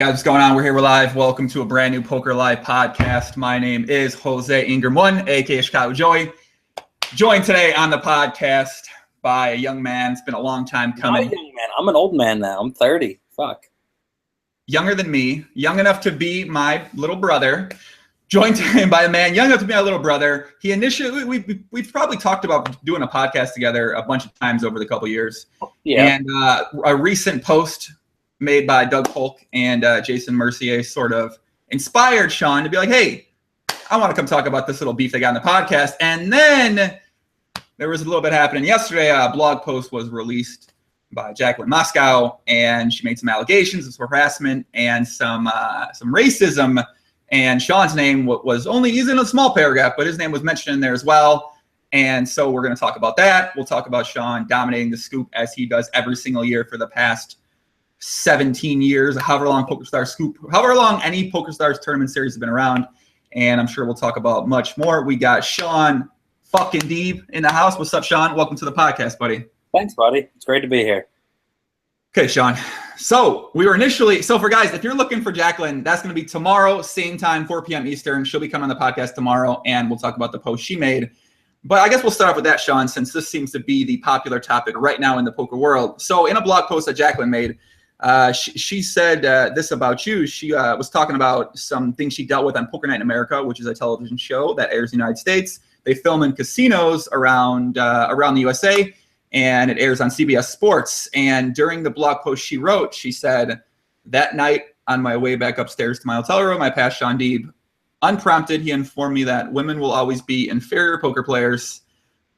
Guys, what's going on? We're here. We're live. Welcome to a brand new Poker Live podcast. My name is Jose Ingram1, aka Chicago Joey. Joined today on the podcast by a young man. It's been a long time coming. Not a young man. I'm an old man now. I'm 30. Fuck. Younger than me, young enough to be my little brother. Joined today by a man young enough to be my little brother. He initially, we've probably talked about doing a podcast together a bunch of times over the couple years. Yeah. And a recent post made by Doug Polk and Jason Mercier sort of inspired Shaun to be like, hey, I want to come talk about this little beef they got in the podcast. And then there was a little bit happening yesterday. A blog post was released by Jacqueline Moscow, and she made some allegations of harassment and some racism. And Shaun's name was only, he's in a small paragraph, but his name was mentioned in there as well. And so we're going to talk about that. We'll talk about Shaun dominating the scoop as he does every single year for the past 17 years, however long any PokerStars tournament series has been around. And I'm sure we'll talk about much more. We got Shaun fucking Deeb in the house. What's up, Shaun? Welcome to the podcast, buddy. Thanks, buddy. It's great to be here. Okay, Shaun. So we were initially, for guys, if you're looking for Jacqueline, that's going to be tomorrow, same time, 4 p.m. Eastern. She'll be coming on the podcast tomorrow, and we'll talk about the post she made. But I guess we'll start off with that, Shaun, since this seems to be the popular topic right now in the poker world. So in a blog post that Jacqueline made, she said this about you. She was talking about some things she dealt with on Poker Night in America, which is a television show that airs in the United States. They film in casinos around the USA, and it airs on CBS Sports. And during the blog post she wrote, she said, that night on my way back upstairs to my hotel room, I passed Shaun Deeb. Unprompted, he informed me that women will always be inferior poker players,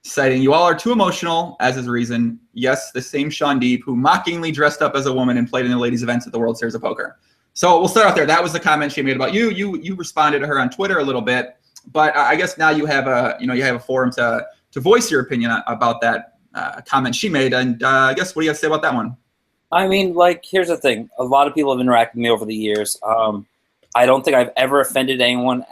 citing, you all are too emotional as his reason. Yes, the same Shaun Deeb who mockingly dressed up as a woman and played in the ladies' events at the World Series of Poker. So we'll start out there. That was the comment she made about you. You responded to her on Twitter a little bit, but I guess now you have a forum to voice your opinion about that comment she made. And I guess what do you have to say about that one? I mean, here's the thing. A lot of people have interacted with me over the years. I don't think I've ever offended anyone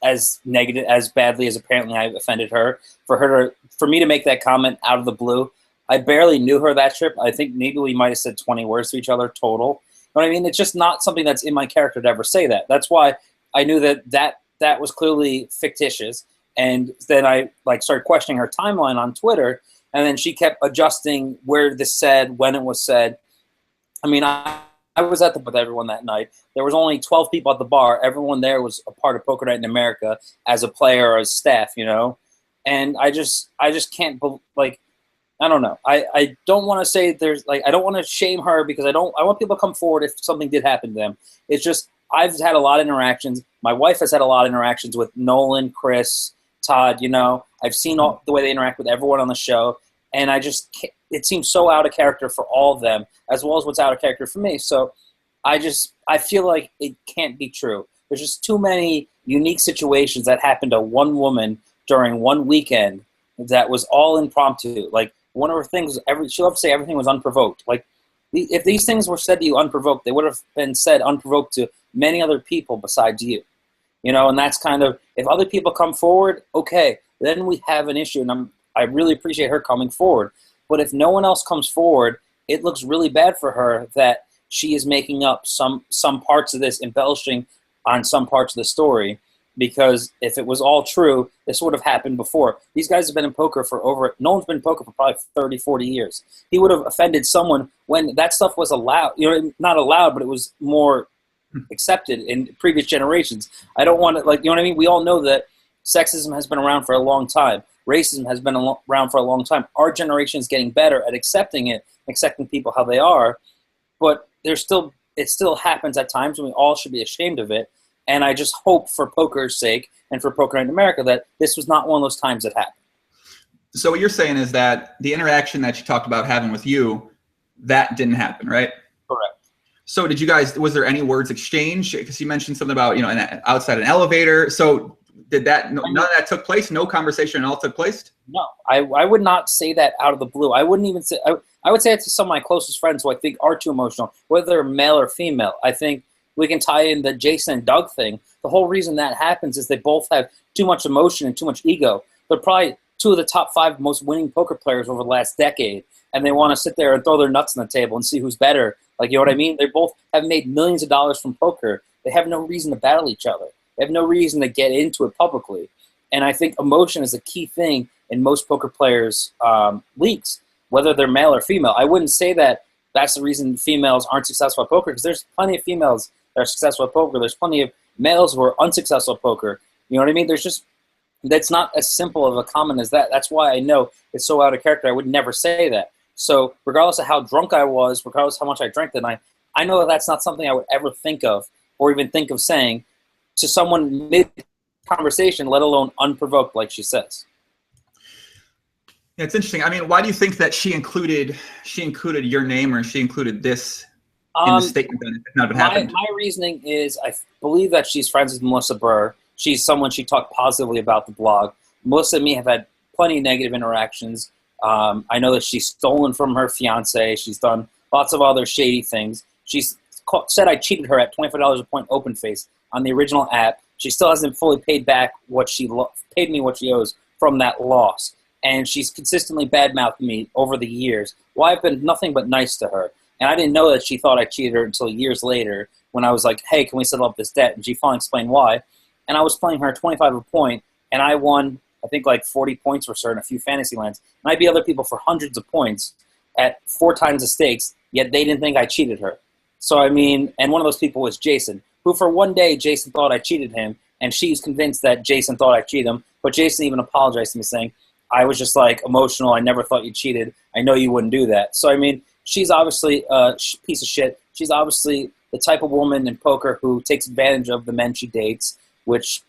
as negative, as badly as apparently I've offended her. For me to make that comment out of the blue, I barely knew her that trip. I think maybe we might have said 20 words to each other total. But I mean, it's just not something that's in my character to ever say that. That's why I knew that was clearly fictitious. And then I started questioning her timeline on Twitter, and then she kept adjusting where this said, when it was said. I mean, I was at with everyone that night. There was only 12 people at the bar. Everyone there was a part of Poker Night in America as a player or as staff, you know? And I just can't, I don't know. I don't want to say I don't want to shame her because I want people to come forward if something did happen to them. It's just, I've had a lot of interactions. My wife has had a lot of interactions with Nolan, Chris, Todd, you know? I've seen the way they interact with everyone on the show. And I just can't, it seems so out of character for all of them, as well as what's out of character for me. So I feel like it can't be true. There's just too many unique situations that happened to one woman during one weekend that was all impromptu. Like, one of her things, she loved to say everything was unprovoked. Like, if these things were said to you unprovoked, they would have been said unprovoked to many other people besides you. You know, and that's kind of, if other people come forward, okay, then we have an issue. And I really appreciate her coming forward. But if no one else comes forward, it looks really bad for her that she is making up some parts of this, embellishing on some parts of the story. Because if it was all true, this would have happened before. These guys have been in poker no one's been in poker for probably 30, 40 years. He would have offended someone when that stuff was allowed, you know, not allowed, but it was more accepted in previous generations. I don't want to, you know what I mean? We all know that sexism has been around for a long time. Racism has been around for a long time. Our generation is getting better at accepting it, accepting people how they are, but it still happens at times, and we all should be ashamed of it. And I just hope, for poker's sake and for Poker Night in America, that this was not one of those times that happened. So what you're saying is that the interaction that you talked about having with you, that didn't happen, right? Correct. So was there any words exchanged? Because you mentioned something about, outside an elevator. So none of that took place? No conversation at all took place? No, I would not say that out of the blue. I wouldn't even say, I would say it to some of my closest friends who I think are too emotional, whether they're male or female. I think we can tie in the Jason and Doug thing. The whole reason that happens is they both have too much emotion and too much ego. They're probably two of the top 5 most winning poker players over the last decade, and they want to sit there and throw their nuts on the table and see who's better Like, you know what I mean? They both have made millions of dollars from poker. They have no reason to battle each other. They have no reason to get into it publicly. And I think emotion is a key thing in most poker players' leagues, whether they're male or female. I wouldn't say that that's the reason females aren't successful at poker, because there's plenty of females that are successful at poker. There's plenty of males who are unsuccessful at poker. You know what I mean? There's just, that's not as simple of a comment as that. That's why I know it's so out of character. I would never say that. So regardless of how drunk I was, regardless of how much I drank that night, I know that that's not something I would ever think of or even think of saying to someone mid-conversation, let alone unprovoked, like she says. Yeah, it's interesting. I mean, why do you think that she included your name, or she included this in the statement that it not have happened? My reasoning is I believe that she's friends with Melissa Burr. She's someone she talked positively about the blog. Melissa and me have had plenty of negative interactions. I know that she's stolen from her fiance. She's done lots of other shady things. She's said I cheated her at $25 a point open face on the original app. She still hasn't fully paid back what she paid me what she owes from that loss. And she's consistently badmouthed me over the years. Well, I've been nothing but nice to her. And I didn't know that she thought I cheated her until years later when I was like, hey, can we settle up this debt? And she finally explained why. And I was playing her 25 a point, and I won, I think, like 40 points for certain, a few fantasy lands. And I beat other people for hundreds of points at 4 times the stakes, yet they didn't think I cheated her. So, I mean, and one of those people was Jason, who for one day Jason thought I cheated him, and she's convinced that Jason thought I cheated him. But Jason even apologized to me saying, I was just like emotional. I never thought you cheated. I know you wouldn't do that. So, I mean, she's obviously a piece of shit. She's obviously the type of woman in poker who takes advantage of the men she dates, which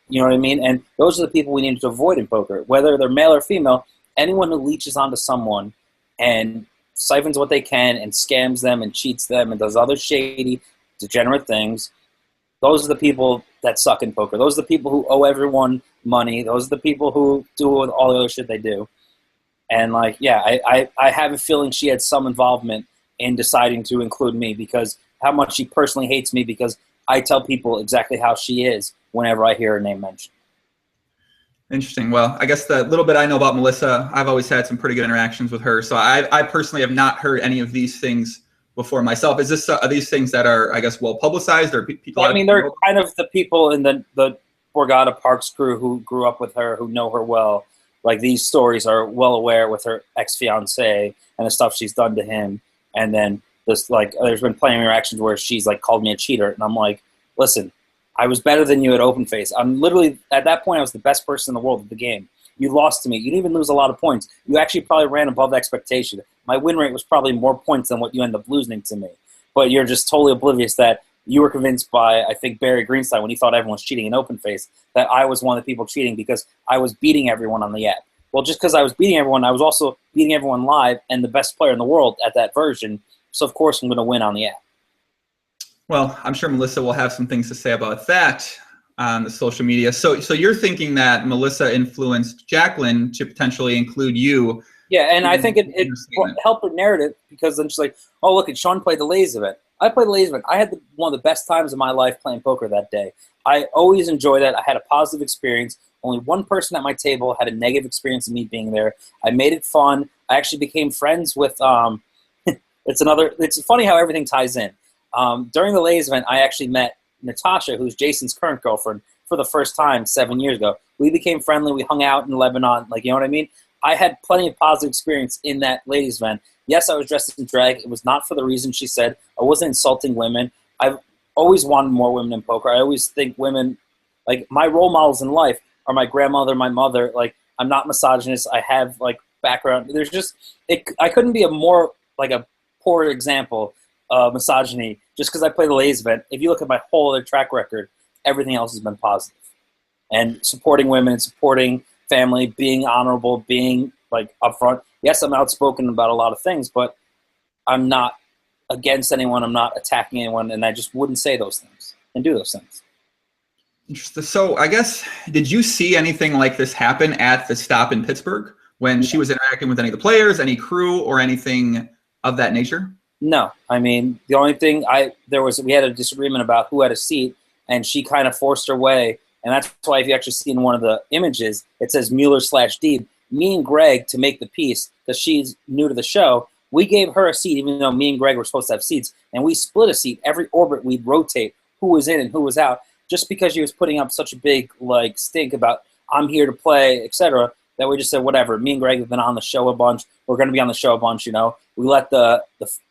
you know what I mean? And those are the people we need to avoid in poker, whether they're male or female. Anyone who leeches onto someone and siphons what they can and scams them and cheats them and does other shady, degenerate things, those are the people that suck in poker. Those are the people who owe everyone money. Those are the people who do all the other shit they do. And, like, yeah, I have a feeling she had some involvement in deciding to include me, because how much she personally hates me because I tell people exactly how she is whenever I hear her name mentioned. Interesting. Well, I guess the little bit I know about Melissa, I've always had some pretty good interactions with her. So I personally have not heard any of these things before myself. Is this are these things that are, I guess, well publicized, or people? I mean, they're kind of the people in the Borgata Parks crew who grew up with her, who know her well. Like, these stories are well aware with her ex-fiance and the stuff she's done to him. And then this, like, there's been plenty of interactions where she's like called me a cheater, and I'm like, listen, I was better than you at open face. I'm literally, at that point, I was the best person in the world at the game. You lost to me. You didn't even lose a lot of points. You actually probably ran above expectation. My win rate was probably more points than what you end up losing to me. But you're just totally oblivious that you were convinced by, I think, Barry Greenstein, when he thought everyone was cheating in open face, that I was one of the people cheating because I was beating everyone on the app. Well, just because I was beating everyone, I was also beating everyone live and the best player in the world at that version. So, of course, I'm going to win on the app. Well, I'm sure Melissa will have some things to say about that on the social media. So you're thinking that Melissa influenced Jacqueline to potentially include you? Yeah, and I think it helped the narrative, because then she's like, oh, look, Shaun played the ladies event. I played the ladies event. I had one of the best times of my life playing poker that day. I always enjoyed it. I had a positive experience. Only one person at my table had a negative experience of me being there. I made it fun. I actually became friends with it's funny how everything ties in. During the ladies event, I actually met Natasha, who's Jason's current girlfriend, for the first time 7 years ago. We became friendly. We hung out in Lebanon. Like, you know what I mean? I had plenty of positive experience in that ladies event. Yes, I was dressed in drag. It was not for the reason she said. I wasn't insulting women. I've always wanted more women in poker. I always think women, like, my role models in life are my grandmother, my mother. Like, I'm not misogynist. I have, like, background. There's just, I couldn't be a more, like, a poor example of misogyny just because I play the ladies event. If you look at my whole other track record, everything else has been positive. And supporting women, supporting family, being honorable, being, like, upfront. Yes, I'm outspoken about a lot of things, but I'm not against anyone. I'm not attacking anyone, and I just wouldn't say those things and do those things. Interesting. So I guess, did you see anything like this happen at the stop in Pittsburgh when she was interacting with any of the players, any crew, or anything of that nature? No. I mean, the only thing we had a disagreement about who had a seat, and she kind of forced her way. And that's why if you actually see in one of the images, it says Mueller/Deeb. Me and Greg, to make the piece, because she's new to the show, We gave her a seat, even though me and Greg were supposed to have seats, and we split a seat. Every orbit, we'd rotate who was in and who was out, just because she was putting up such a big stink about I'm here to play, etc. That we just said whatever. Me and Greg have been on the show a bunch. We're going to be on the show a bunch. We let the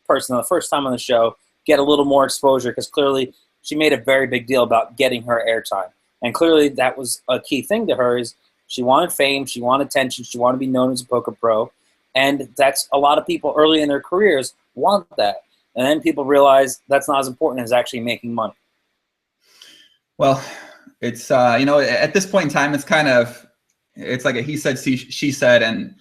person the first time on the show get a little more exposure, because clearly she made a very big deal about getting her airtime, and clearly that was a key thing to her. Is she wanted fame, she wanted attention, she wanted to be known as a poker pro, and that's a lot of people early in their careers want that, and then people realize that's not as important as actually making money. Well, it's at this point in time, it's like a he said, she said, and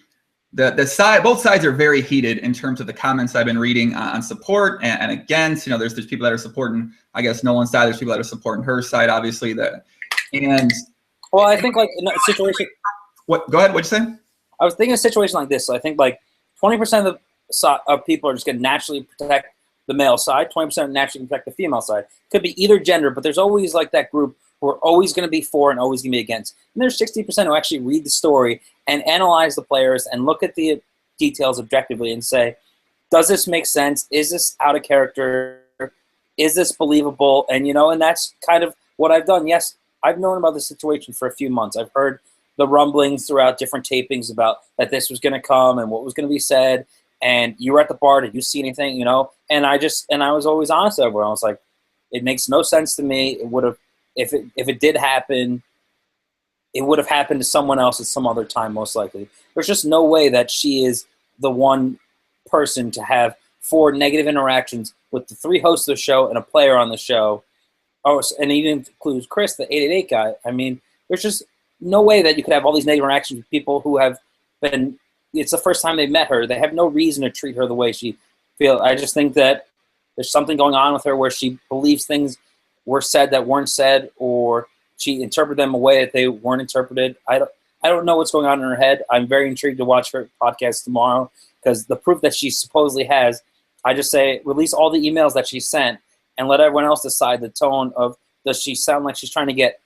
both sides are very heated in terms of the comments I've been reading on support and against. There's people that are supporting, I guess, Nolan's side. There's people that are supporting her side, obviously. Well, I think in a situation. What? Go ahead. What'd you say? I was thinking a situation like this. So I think 20% of people are just going to naturally protect the male side. 20% naturally protect the female side. Could be either gender, but there's always that group who are always going to be for and always going to be against. And there's 60% who actually read the story and analyze the players and look at the details objectively and say, does this make sense? Is this out of character? Is this believable? And, and that's kind of what I've done. Yes, I've known about the situation for a few months. I've heard the rumblings throughout different tapings about that this was going to come and what was going to be said. And you were at the bar. Did you see anything? And I was always honest over it. I was like, it makes no sense to me. It would have, if it did happen, it would have happened to someone else at some other time, most likely. There's just no way that she is the one person to have 4 negative interactions with the 3 hosts of the show and a player on the show. Oh, and even includes Chris, the 888 guy. I mean, there's just no way that you could have all these negative interactions with people who have been, it's the first time they've met her. They have no reason to treat her the way she feels. I just think that there's something going on with her where she believes things were said that weren't said, or she interpreted them a way that they weren't interpreted. I don't know what's going on in her head. I'm very intrigued to watch her podcast tomorrow, because the proof that she supposedly has, I just say release all the emails that she sent and let everyone else decide the tone of, does she sound like she's trying to get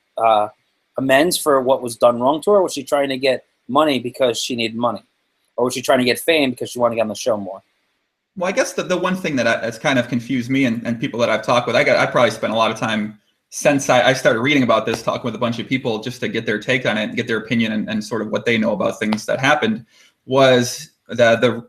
amends for what was done wrong to her? Or was she trying to get money because she needed money? Or was she trying to get fame because she wanted to get on the show more? Well, I guess the one thing that's kind of confused me and people that I've talked with, I probably spent a lot of time since I started reading about this, talking with a bunch of people just to get their take on it, get their opinion and sort of what they know about things that happened, was the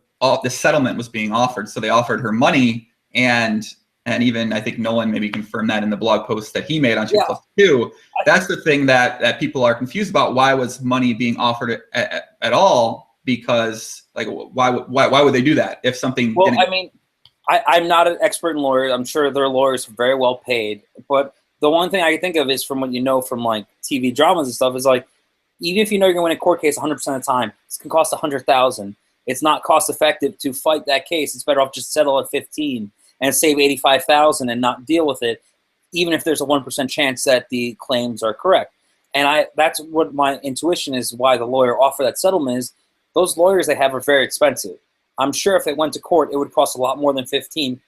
settlement was being offered. So they offered her money, and even I think Nolan maybe confirmed that in the blog post that he made on 2+2. That's the thing that people are confused about. Why was money being offered at all? Because why would they do that if something? Well, I mean, I'm not an expert in lawyers. I'm sure their lawyers are very well paid. But the one thing I can think of is from what from TV dramas and stuff is even if you're going to win a court case 100% of the time, it's going to cost $100,000. It's not cost effective to fight that case. It's better off just settle at 15 and save $85,000 and not deal with it, even if there's a 1% chance that the claims are correct. And that's what my intuition is, why the lawyer offered that settlement is. Those lawyers they have are very expensive. I'm sure if they went to court, it would cost a lot more than 15,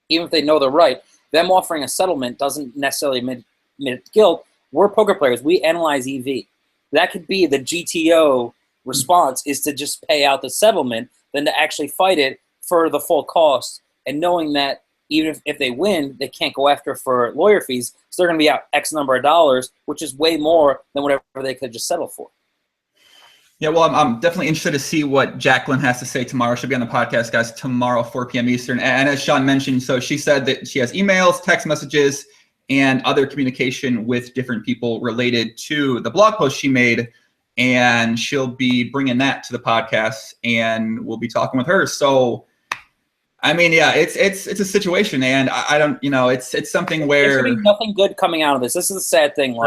even if they know they're right. Them offering a settlement doesn't necessarily admit guilt. We're poker players. We analyze EV. That could be the GTO response, is to just pay out the settlement than to actually fight it for the full cost, and knowing that even if they win, they can't go after for lawyer fees, so they're going to be out X number of dollars, which is way more than whatever they could just settle for. Yeah, well, I'm definitely interested to see what Jacqueline has to say tomorrow. She'll be on the podcast, guys, tomorrow, 4 p.m. Eastern. And as Shaun mentioned, so she said that she has emails, text messages, and other communication with different people related to the blog post she made. And she'll be bringing that to the podcast, and we'll be talking with her. So, I mean, yeah, it's a situation, and I don't, it's something where there's gonna be nothing good coming out of this. This is the sad thing.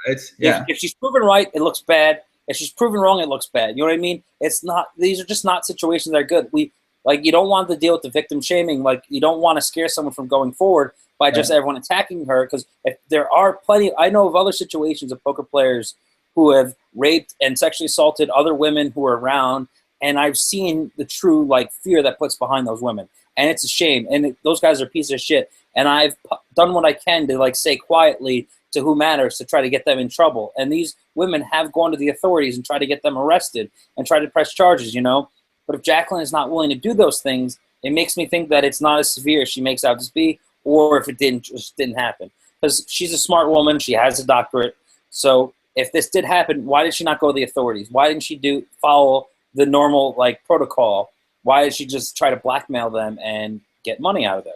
If she's proven right, it looks bad. If she's proven wrong, it looks bad. You know what I mean? It's not. These are just not situations that are good. You don't want to deal with the victim shaming. You don't want to scare someone from going forward by just everyone attacking her. Because if there are plenty, I know of other situations of poker players who have raped and sexually assaulted other women who are around, and I've seen the true fear that puts behind those women, and it's a shame. And those guys are pieces of shit. And I've done what I can to say quietly to who matters to try to get them in trouble. And these women have gone to the authorities and tried to get them arrested and try to press charges, But if Jacqueline is not willing to do those things, it makes me think that it's not as severe as she makes out to be, or if it just didn't happen. Because she's a smart woman, she has a doctorate. So if this did happen, why did she not go to the authorities? Why didn't she follow the normal protocol? Why did she just try to blackmail them and get money out of them?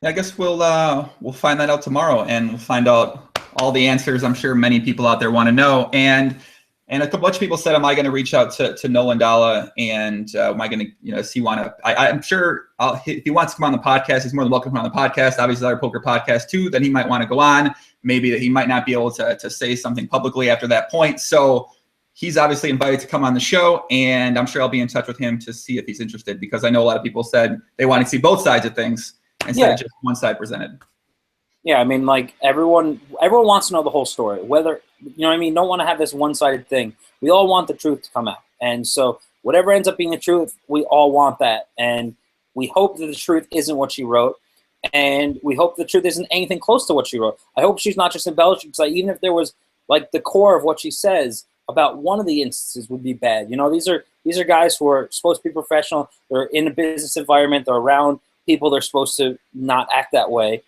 I guess we'll find that out tomorrow, and we'll find out all the answers I'm sure many people out there want to know. And a bunch of people said, am I going to reach out to Nolan Dalla, and am I going to, does he want to? I'm sure if he wants to come on the podcast, he's more than welcome to come on the podcast. Obviously, other poker podcast too. Then he might want to go on. Maybe that he might not be able to say something publicly after that point. So he's obviously invited to come on the show, and I'm sure I'll be in touch with him to see if he's interested, because I know a lot of people said they want to see both sides of things instead of just one side presented. Yeah, I mean, everyone wants to know the whole story. Whether, don't want to have this one-sided thing. We all want the truth to come out. And so whatever ends up being the truth, we all want that. And we hope that the truth isn't what she wrote. And we hope the truth isn't anything close to what she wrote. I hope she's not just embellishing, because even if there was the core of what she says about one of the instances would be bad. These are guys who are supposed to be professional. They're in a business environment. They're around people. They're supposed to not act that way.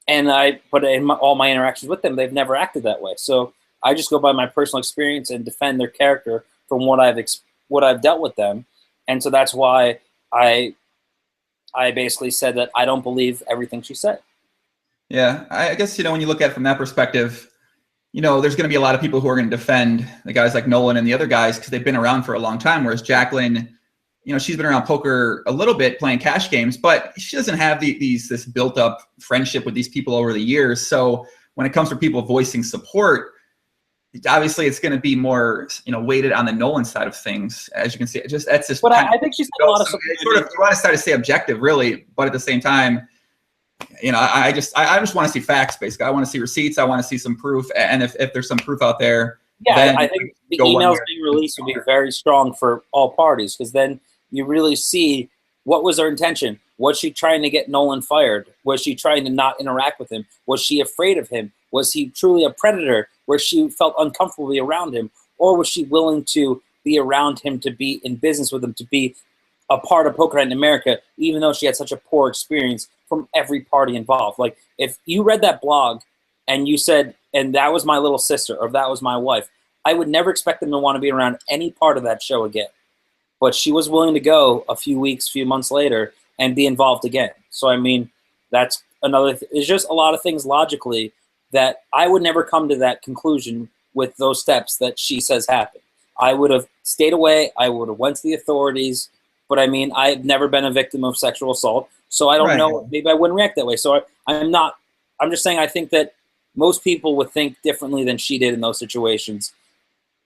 But in all my interactions with them, they've never acted that way. So I just go by my personal experience and defend their character from what I've dealt with them. And so that's why I basically said that I don't believe everything she said. Yeah, I guess, when you look at it from that perspective, there's going to be a lot of people who are going to defend the guys like Nolan and the other guys because they've been around for a long time, whereas Jacqueline, she's been around poker a little bit playing cash games, but she doesn't have this built up friendship with these people over the years. So when it comes to people voicing support, obviously it's going to be more, weighted on the Nolan side of things, as you can see. But I think she's had a lot of support. You want to start to stay objective, really, but at the same time, I just want to see facts, basically. I want to see receipts. I want to see some proof. And if there's some proof out there, yeah, I think the emails being released would be very strong for all parties, because then you really see what was her intention. Was she trying to get Nolan fired? Was she trying to not interact with him? Was she afraid of him? Was he truly a predator where she felt uncomfortably around him? Or was she willing to be around him, to be in business with him, to be a part of Poker Night in America, even though she had such a poor experience from every party involved? If you read that blog and you said, and that was my little sister, or that was my wife, I would never expect them to want to be around any part of that show again. But she was willing to go a few months later and be involved again. So, I mean, that's another it's just a lot of things logically that I would never come to that conclusion with those steps that she says happened. I would have stayed away. I would have went to the authorities. But, I mean, I've never been a victim of sexual assault, so I don't know. Maybe I wouldn't react that way. So I'm just saying I think that most people would think differently than she did in those situations.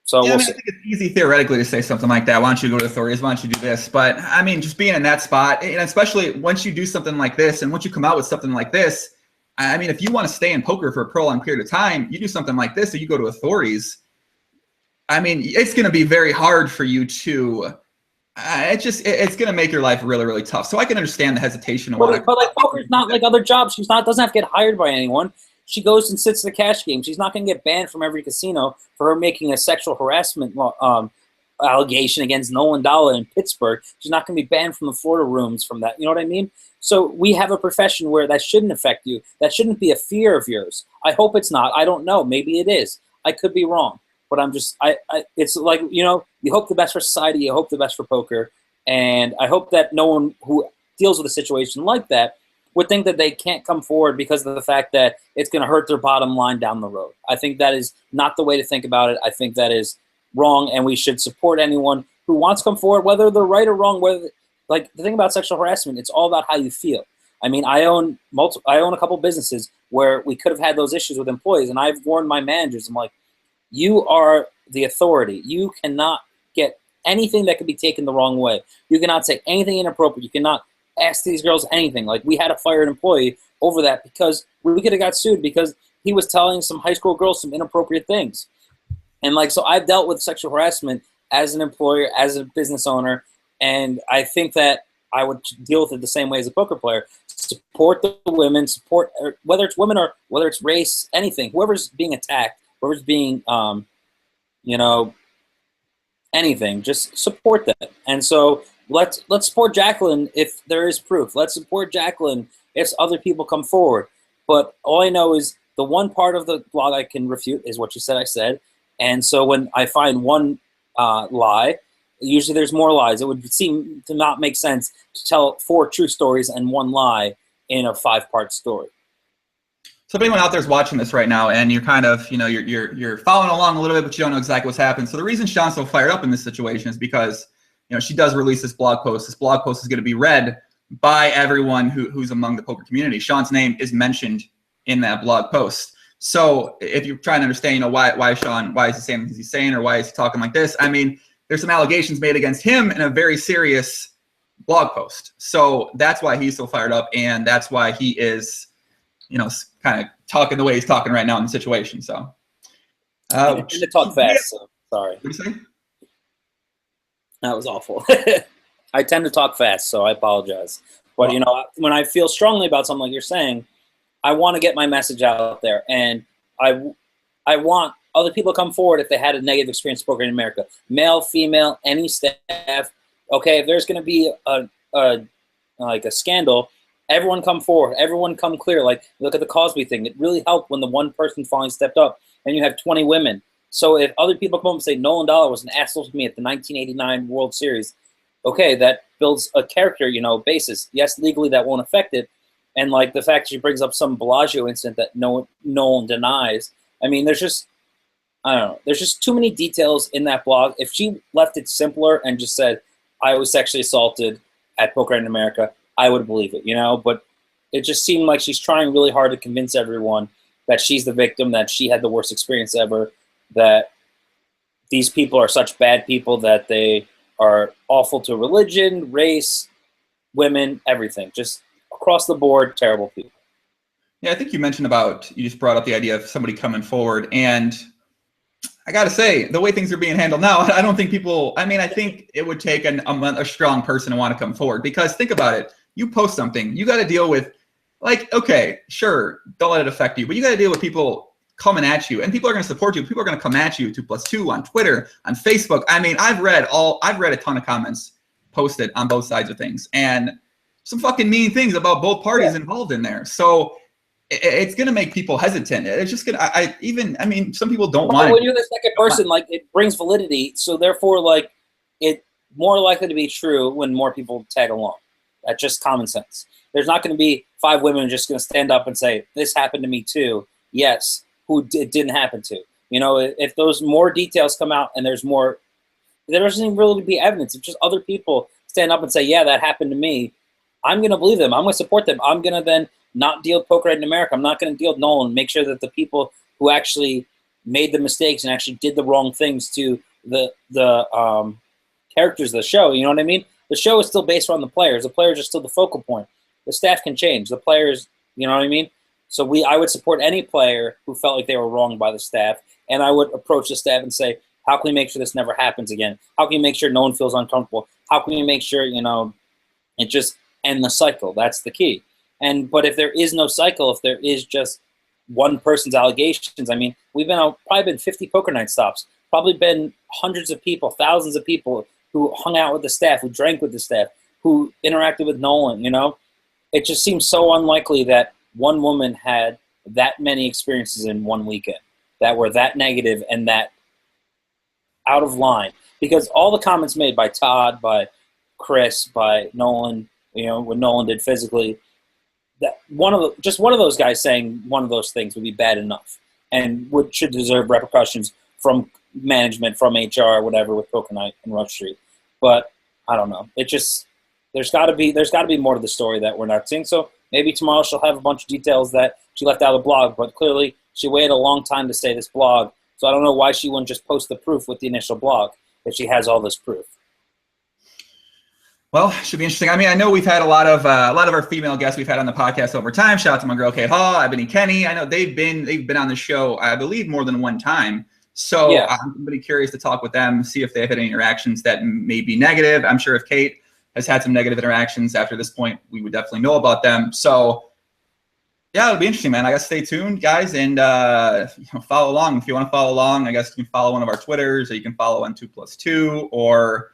So I think it's easy theoretically to say something like that. Why don't you go to the authorities? Why don't you do this? But I mean, just being in that spot, and especially once you do something like this, and once you come out with something like this, I mean, if you want to stay in poker for a prolonged period of time, you do something like this, or you go to authorities. I mean, it's going to be very hard for you to. It's going to make your life really, really tough. So I can understand the hesitation. But poker's not like other jobs. Doesn't have to get hired by anyone. She goes and sits in the cash game. She's not going to get banned from every casino for her making a sexual harassment allegation against Nolan Dalla in Pittsburgh. She's not going to be banned from the Florida rooms from that. You know what I mean? So we have a profession where that shouldn't affect you. That shouldn't be a fear of yours. I hope it's not. I don't know. Maybe it is. I could be wrong. But I'm just, it's like, you hope the best for society. You hope the best for poker. And I hope that no one who deals with a situation like that would think that they can't come forward because of the fact that it's going to hurt their bottom line down the road. I think that is not the way to think about it. I think that is wrong, and we should support anyone who wants to come forward, whether they're right or wrong. The thing about sexual harassment, it's all about how you feel. I mean, I own a couple businesses where we could have had those issues with employees, and I've warned my managers. I'm like, you are the authority. You cannot get anything that could be taken the wrong way. You cannot say anything inappropriate. You cannot ask these girls anything. We had to fire an employee over that because we could have got sued because he was telling some high school girls some inappropriate things. And so I've dealt with sexual harassment as an employer, as a business owner, and I think that I would deal with it the same way as a poker player. Support the women, whether it's women or whether it's race, anything. Whoever's being attacked, whoever's being, anything, just support that. And so let's support Jacqueline if there is proof. Let's support Jacqueline if other people come forward. But all I know is the one part of the blog I can refute is what you said I said. And so when I find one lie, usually there's more lies. It would seem to not make sense to tell 4 true stories and 1 lie in a 5-part story. So if anyone out there is watching this right now and you're kind of, you're following along a little bit, but you don't know exactly what's happened. So the reason Shaun's so fired up in this situation is because, she does release this blog post. This blog post is going to be read by everyone who's among the poker community. Shaun's name is mentioned in that blog post. So if you're trying to understand, why Shaun, why is he saying what he's saying, or why is he talking like this? I mean, there's some allegations made against him in a very serious blog post. So that's why he's so fired up, and that's why he is, kind of talking the way he's talking right now in the situation. So I tend to talk fast, so sorry. What do you say? That was awful. I tend to talk fast, so I apologize. But, when I feel strongly about something like you're saying, I want to get my message out there. And I want other people to come forward if they had a negative experience poker in America. Male, female, any staff. Okay, if there's going to be a scandal, everyone come forward. Everyone come clear. Like, look at the Cosby thing. It really helped when the one person finally stepped up, and you have 20 women. So if other people come up and say Nolan Dollar was an asshole to me at the 1989 World Series, okay, that builds a character, basis. Yes, legally that won't affect it. And like the fact she brings up some Bellagio incident that no one denies. I mean, there's just too many details in that blog. If she left it simpler and just said, I was sexually assaulted at Poker in America, I would believe it, But it just seemed like she's trying really hard to convince everyone that she's the victim, that she had the worst experience ever, that these people are such bad people, that they are awful to religion, race, women, everything. Just across the board, terrible people. Yeah, I think you just brought up the idea of somebody coming forward. And I got to say, the way things are being handled now, I don't think I think it would take a strong person to want to come forward. Because think about it. You post something, you got to deal with, okay, sure, don't let it affect you. But you got to deal with people coming at you, and people are going to support you. People are going to come at you 2+2 on Twitter, on Facebook. I mean, I've read a ton of comments posted on both sides of things, and some fucking mean things about both parties involved in there. So it's going to make people hesitant. It's just going to, some people don't want it. When you're the second person, it brings validity. So therefore, it's more likely to be true when more people tag along. That's just common sense. There's not going to be 5 women just going to stand up and say, this happened to me too. Yes. Who it didn't happen to. If those more details come out and there doesn't even really be evidence. If just other people stand up and say, yeah, that happened to me, I'm going to believe them. I'm going to support them. I'm going to then not deal with Poker in America. I'm not going to deal with Nolan. Make sure that the people who actually made the mistakes and actually did the wrong things to the characters of the show, you know what I mean? The show is still based around the players. The players are still the focal point. The staff can change. The players, you know what I mean? So I would support any player who felt like they were wronged by the staff, and I would approach the staff and say, how can we make sure this never happens again? How can you make sure no one feels uncomfortable? How can you make sure, it just end the cycle? That's the key. But if there is no cycle, if there is just one person's allegations, we've probably been 50 poker night stops, probably been hundreds of people, thousands of people who hung out with the staff, who drank with the staff, who interacted with Nolan, It just seems so unlikely that one woman had that many experiences in one weekend that were that negative and that out of line. Because all the comments made by Todd, by Chris, by Nolan, what Nolan did physically, that one of those guys saying one of those things would be bad enough and should deserve repercussions from management, from HR, whatever, with Poker Night and Rush Street. But I don't know. It just there's got to be more to the story that we're not seeing. So maybe tomorrow she'll have a bunch of details that she left out of the blog, but clearly she waited a long time to say this blog. So I don't know why she wouldn't just post the proof with the initial blog if she has all this proof. Well, it should be interesting. I know we've had a lot of our female guests we've had on the podcast over time. Shout out to my girl Kate Hall, Ebony Kenny. I know they've been on the show, I believe, more than one time. So yeah. I'm really curious to talk with them, see if they've had any interactions that may be negative. I'm sure if Kate has had some negative interactions after this point, we would definitely know about them. So yeah, it'll be interesting, man. I guess stay tuned, guys, and follow along. If you want to follow along, I guess you can follow one of our Twitters, or you can follow on 2+2, or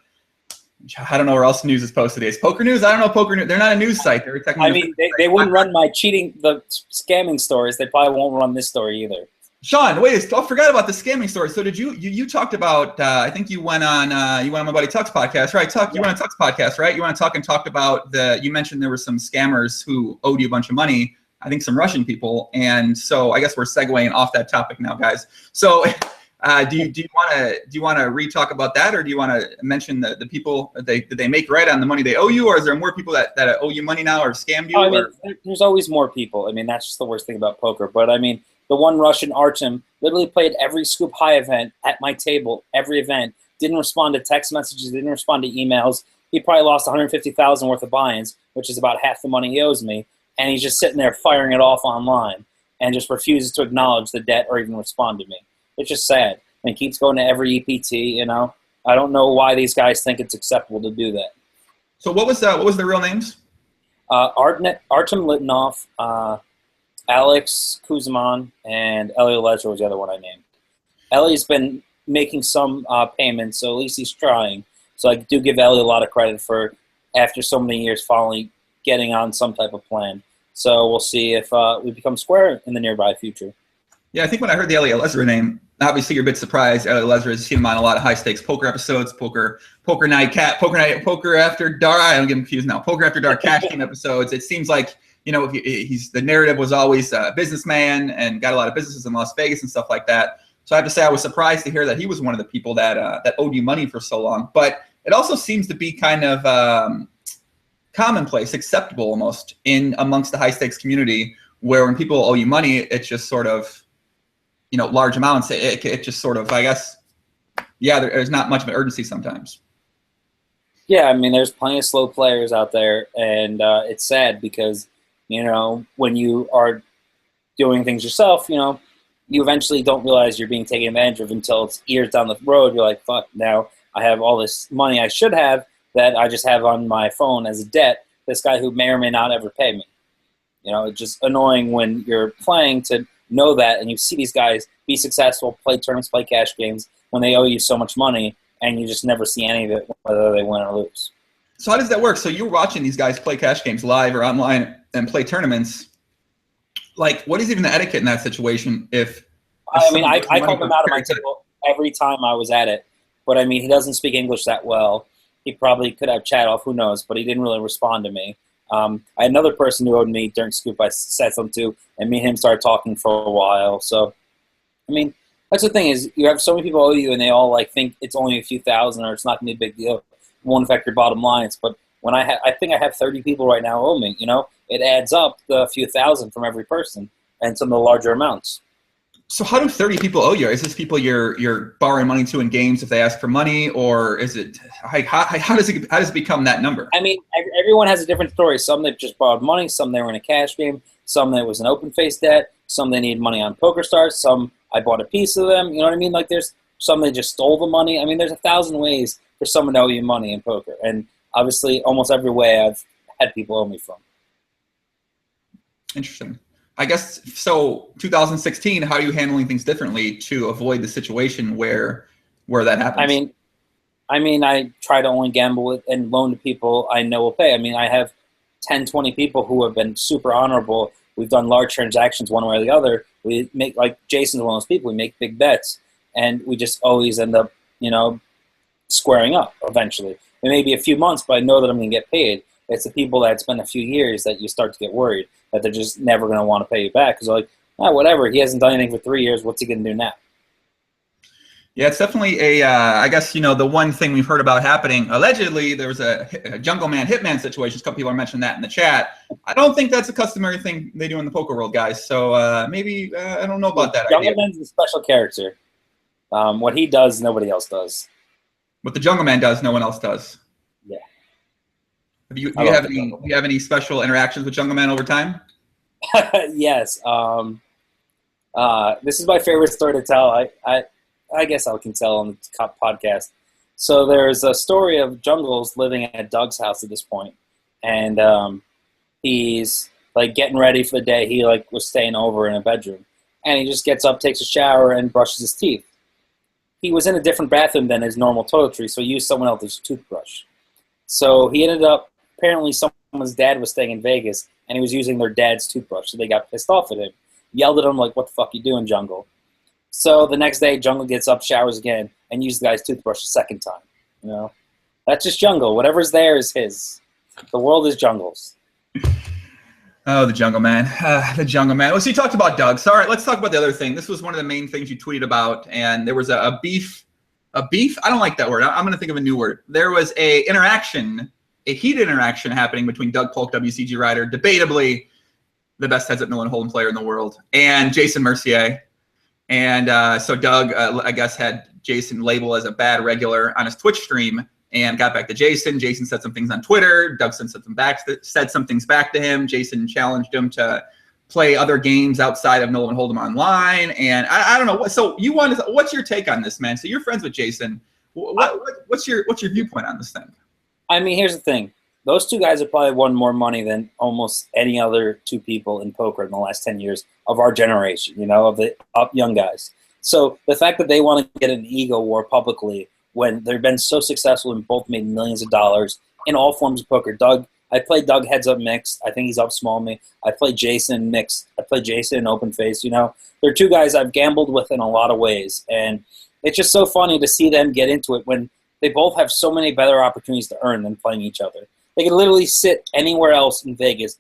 I don't know where else news is posted. Is Poker News? I don't know Poker News. They're not a news site. They're technically. I mean, they wouldn't run my the scamming stories. They probably won't run this story either. Shaun, wait, I forgot about the scamming story. So did you talked about, I think you went on my buddy Tuck's podcast, right? Tuck, you went on Tuck's podcast, right? You went on Tuck and talked about you mentioned there were some scammers who owed you a bunch of money. I think some Russian people. And so I guess we're segueing off that topic now, guys. So do you want to re-talk about that, or do you want to mention the people did they make right on the money they owe you, or is there more people that owe you money now or scammed you? I mean, there's always more people. I mean, that's just the worst thing about poker. But I mean, the one Russian, Artem, literally played every Scoop High event at my table, every event. Didn't respond to text messages, didn't respond to emails. He probably lost $150,000 worth of buy-ins, which is about half the money he owes me. And he's just sitting there firing it off online and just refuses to acknowledge the debt or even respond to me. It's just sad. And he keeps going to every EPT, you know. I don't know why these guys think it's acceptable to do that. So what was the real names? Artem Litvinov, Alex Kuzman, and Elliot Lesher was the other one I named. Ellie's been making some payments, so at least he's trying. So I do give Ellie a lot of credit for, after so many years, finally getting on some type of plan. So we'll see if we become square in the nearby future. Yeah, I think when I heard the Elliot Lesher name, obviously you're a bit surprised. Elliot Lesher has seen him on a lot of high-stakes poker episodes, poker after dark. I'm getting confused now. Poker after dark cash game episodes. It seems like, you know, the narrative was always a businessman and got a lot of businesses in Las Vegas and stuff like that. So I have to say I was surprised to hear that he was one of the people that owed you money for so long. But it also seems to be kind of commonplace, acceptable almost amongst the high stakes community, where when people owe you money, it's just sort of, you know, large amounts. It just sort of, I guess, yeah, there's not much of an urgency sometimes. Yeah, I mean, there's plenty of slow players out there, and it's sad because, you know, when you are doing things yourself, you know, you eventually don't realize you're being taken advantage of until it's years down the road. You're like, fuck, now I have all this money I should have that I just have on my phone as a debt. This guy who may or may not ever pay me. You know, it's just annoying when you're playing to know that, and you see these guys be successful, play tournaments, play cash games, when they owe you so much money, and you just never see any of it, whether they win or lose. So how does that work? So you're watching these guys play cash games live or online and play tournaments. Like, what is even the etiquette in that situation? I mean, I called him out of my table every time I was at it. But, I mean, he doesn't speak English that well. He probably could have chat off, who knows, but he didn't really respond to me. I had another person who owed me during Scoop I said something to, and me and him started talking for a while. So, I mean, that's the thing is you have so many people owe you, and they all like think it's only a few thousand or it's not going to be a big deal. It won't affect your bottom lines. But when I think I have 30 people right now owe me, you know, it adds up to a few thousand from every person and some of the larger amounts. So how do 30 people owe you? Is this people you're borrowing money to in games if they ask for money, or is it how does it become that number? I mean, everyone has a different story. Some that just borrowed money, some they were in a cash game, some that was an open face debt, some they need money on PokerStars, some I bought a piece of them. You know what I mean? Like there's some they just stole the money. I mean, there's 1,000 ways for someone to owe you money in poker, and obviously, almost every way I've had people owe me from. Interesting. I guess so. 2016. How are you handling things differently to avoid the situation where that happens? I mean, I try to only gamble with and loan to people I know will pay. I mean, I have 10, 20 people who have been super honorable. We've done large transactions one way or the other. We make, like Jason's one of those people. We make big bets, and we just always end up, you know, squaring up eventually. It may be a few months, but I know that I'm going to get paid. It's the people that spend a few years that you start to get worried that they're just never going to want to pay you back because they're like, whatever, he hasn't done anything for 3 years. What's he going to do now? Yeah, it's definitely I guess, you know, the one thing we've heard about happening, allegedly there was a Jungle Man Hitman situation. A couple people are mentioning that in the chat. I don't think that's a customary thing they do in the poker world, guys. So maybe, I don't know about that Jungle idea. Man's a special character. What he does, nobody else does. What the Jungle Man does, no one else does. Yeah. Do you have any special interactions with Jungle Man over time? Yes. This is my favorite story to tell. I guess I can tell on the podcast. So there's a story of Jungles living at Doug's house at this point, and he's like getting ready for the day. He like was staying over in a bedroom, and he just gets up, takes a shower, and brushes his teeth. He was in a different bathroom than his normal toiletry, so he used someone else's toothbrush. So he ended up, apparently someone's dad was staying in Vegas, and he was using their dad's toothbrush, so they got pissed off at him. Yelled at him like, what the fuck you doing, Jungle? So the next day, Jungle gets up, showers again, and uses the guy's toothbrush a second time. You know? That's just Jungle. Whatever's there is his. The world is Jungle's. Oh, the Jungle Man. The Jungle Man. Well, so you talked about Doug. So, all right, let's talk about the other thing. This was one of the main things you tweeted about, and there was a beef. A beef? I don't like that word. I'm going to think of a new word. There was a heated interaction happening between Doug Polk, WCG rider, debatably the best heads-up Miller Hold'em player in the world, and Jason Mercier. And so Doug, I guess, had Jason labeled as a bad regular on his Twitch stream, and got back to Jason. Jason said some things on Twitter. Doug said some things back to him. Jason challenged him to play other games outside of Nolan Hold'em online. And I don't know. So what's your take on this, man? So you're friends with Jason. What's your viewpoint on this thing? I mean, here's the thing. Those two guys have probably won more money than almost any other two people in poker in the last 10 years of our generation, you know, of the young guys. So the fact that they want to get an ego war publicly when they've been so successful and both made millions of dollars in all forms of poker. I played Doug heads up mixed. I think he's up small me. I played Jason mixed. I played Jason in open face. You know, they're two guys I've gambled with in a lot of ways. And it's just so funny to see them get into it when they both have so many better opportunities to earn than playing each other. They could literally sit anywhere else in Vegas,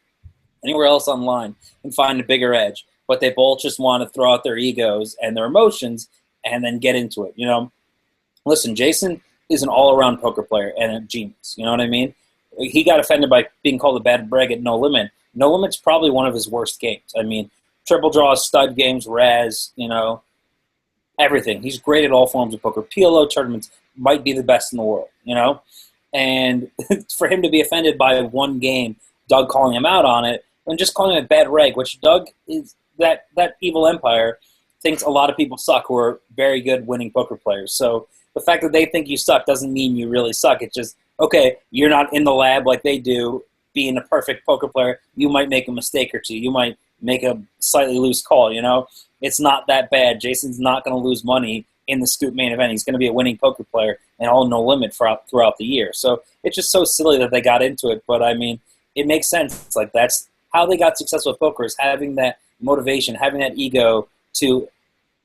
anywhere else online, and find a bigger edge. But they both just want to throw out their egos and their emotions and then get into it, you know? Listen, Jason is an all-around poker player and a genius. You know what I mean? He got offended by being called a bad brag at No Limit. No Limit's probably one of his worst games. I mean, triple draws, stud games, Raz, you know, everything. He's great at all forms of poker. PLO tournaments might be the best in the world, you know? And for him to be offended by one game, Doug calling him out on it, and just calling him a bad reg, which Doug is that evil empire thinks a lot of people suck who are very good winning poker players. So the fact that they think you suck doesn't mean you really suck. It's just, okay, you're not in the lab like they do, being a perfect poker player. You might make a mistake or two. You might make a slightly loose call, you know? It's not that bad. Jason's not going to lose money in the Scoop main event. He's going to be a winning poker player and all No Limit throughout the year. So it's just so silly that they got into it. But, I mean, it makes sense. It's like that's how they got successful at poker, is having that motivation, having that ego to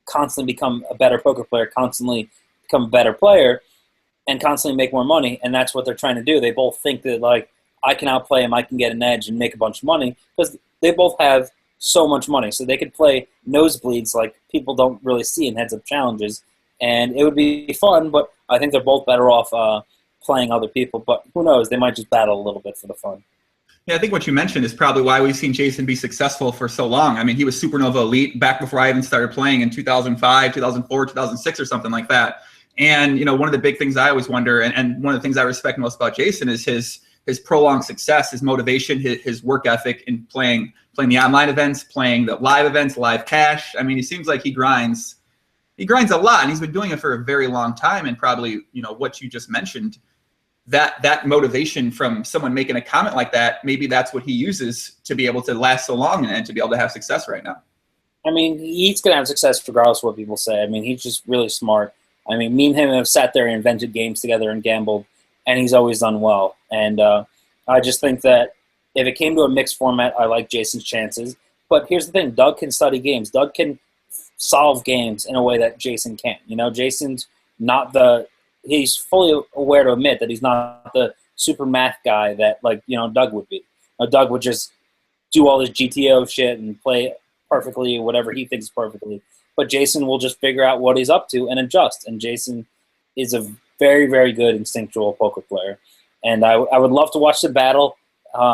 constantly become a better poker player, constantly become a better player, and constantly make more money. And that's what they're trying to do. They both think that, like, I can outplay him, I can get an edge and make a bunch of money, because they both have so much money. So they could play nosebleeds like people don't really see in heads-up challenges, and it would be fun, but I think they're both better off playing other people. But who knows? They might just battle a little bit for the fun. Yeah, I think what you mentioned is probably why we've seen Jason be successful for so long. I mean, he was Supernova Elite back before I even started playing in 2005, 2004, 2006 or something like that. And, you know, one of the big things I always wonder, and one of the things I respect most about Jason is his prolonged success, his motivation, his work ethic in playing the online events, playing the live events, live cash. I mean, he seems like he grinds a lot, and he's been doing it for a very long time. And probably, you know, what you just mentioned, that motivation from someone making a comment like that, maybe that's what he uses to be able to last so long and to be able to have success right now. I mean, he's going to have success regardless of what people say. I mean, he's just really smart. I mean, me and him have sat there and invented games together and gambled, and he's always done well. And I just think that if it came to a mixed format, I like Jason's chances. But here's the thing. Doug can study games. Doug can solve games in a way that Jason can't. You know, Jason's not he's fully aware to admit that he's not the super math guy that, like, you know, Doug would be. Doug would just do all his GTO shit and play perfectly, whatever he thinks perfectly. But Jason will just figure out what he's up to and adjust. And Jason is a very, very good instinctual poker player. And I would love to watch the battle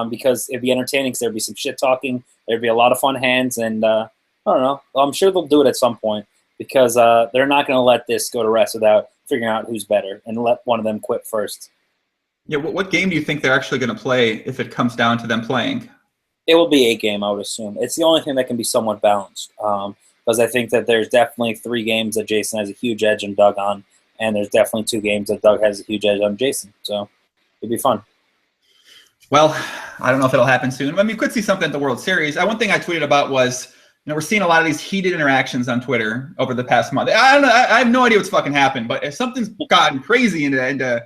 because it'd be entertaining, because there'd be some shit talking. There'd be a lot of fun hands. And I don't know. I'm sure they'll do it at some point, because they're not going to let this go to rest without figuring out who's better and let one of them quit first. Yeah, what game do you think they're actually going to play if it comes down to them playing? It will be a game, I would assume. It's the only thing that can be somewhat balanced, because I think that there's definitely 3 games that Jason has a huge edge on Doug on, and there's definitely 2 games that Doug has a huge edge on Jason. So it'd be fun. Well, I don't know if it'll happen soon. I mean, we could see something at the World Series. One thing I tweeted about was, you know, we're seeing a lot of these heated interactions on Twitter over the past month. I don't know. I have no idea what's fucking happened, but if something's gotten crazy into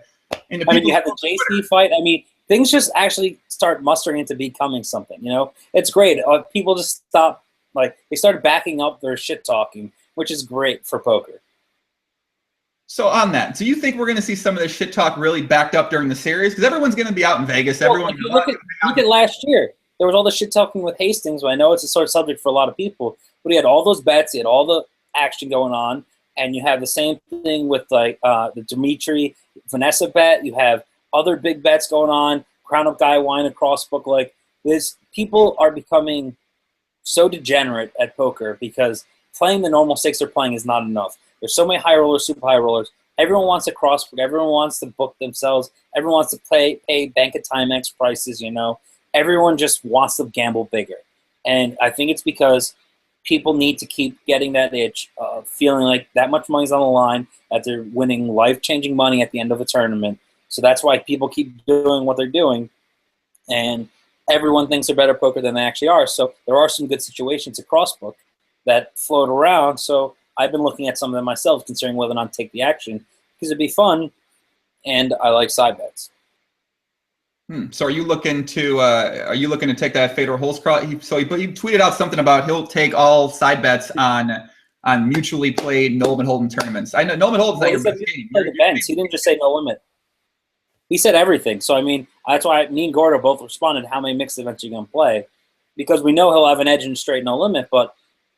mean, I mean, you have the JC fight. I mean, things just actually start mustering into becoming something. You know, it's great. People just stop, like, they started backing up their shit talking, which is great for poker. So on that, do you think we're going to see some of this shit talk really backed up during the series? Because everyone's going to be out in Vegas. Well, Everyone. if you look at last year. There was all the shit talking with Hastings. I know it's a sort of subject for a lot of people, but he had all those bets. He had all the action going on, and you have the same thing with like the Dimitri Vanessa bet. You have other big bets going on. Crown Up Guy wine across book. Like this, people are becoming so degenerate at poker because playing the normal stakes they're playing is not enough. There's so many high rollers, super high rollers. Everyone wants to cross book. Everyone wants to book themselves. Everyone wants to pay bank at Timex prices. You know. Everyone just wants to gamble bigger. And I think it's because people need to keep getting that itch of feeling like that much money's on the line, that they're winning life-changing money at the end of a tournament. So that's why people keep doing what they're doing. And everyone thinks they're better poker than they actually are. So there are some good situations across book that float around. So I've been looking at some of them myself, considering whether or not to take the action, because it'd be fun, and I like side bets. So are you looking to take that Fedor Holzkraut? So he tweeted out something about he'll take all side bets on mutually played no limit hold'em tournaments. I know no limit hold'em's not your best game. Events. He didn't just say no limit. He said everything. So I mean, that's why me and Gordo both responded. How many mixed events are you gonna play? Because we know he'll have an edge in straight no limit. But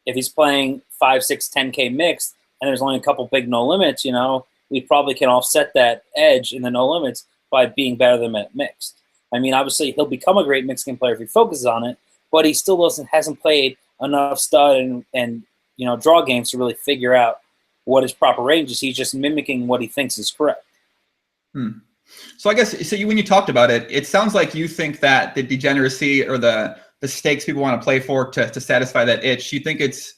if he's playing 5, 6, 10K mixed, and there's only a couple big no limits, you know, we probably can offset that edge in the no limits by being better than at mixed. I mean, obviously, he'll become a great mixed game player if he focuses on it, but he still hasn't played enough stud and you know draw games to really figure out what his proper range is. He's just mimicking what he thinks is correct. So I guess when you talked about it, it sounds like you think that the degeneracy or the stakes people want to play for to satisfy that itch. You think it's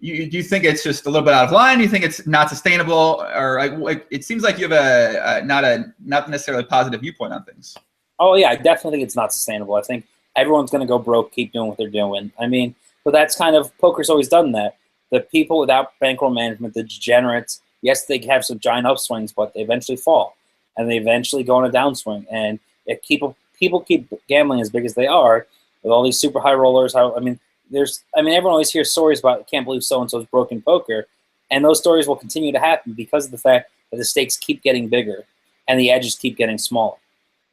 do you think it's just a little bit out of line? Do you think it's not sustainable, or like it seems like you have not necessarily positive viewpoint on things? Oh, yeah, I definitely think it's not sustainable. I think everyone's going to go broke, keep doing what they're doing. I mean, but that's kind of – poker's always done that. The people without bankroll management, the degenerates, yes, they have some giant upswings, but they eventually fall. And they eventually go on a downswing. And if people keep gambling as big as they are, with all these super high rollers, everyone always hears stories about, I can't believe so-and-so's broken poker. And those stories will continue to happen because of the fact that the stakes keep getting bigger and the edges keep getting smaller.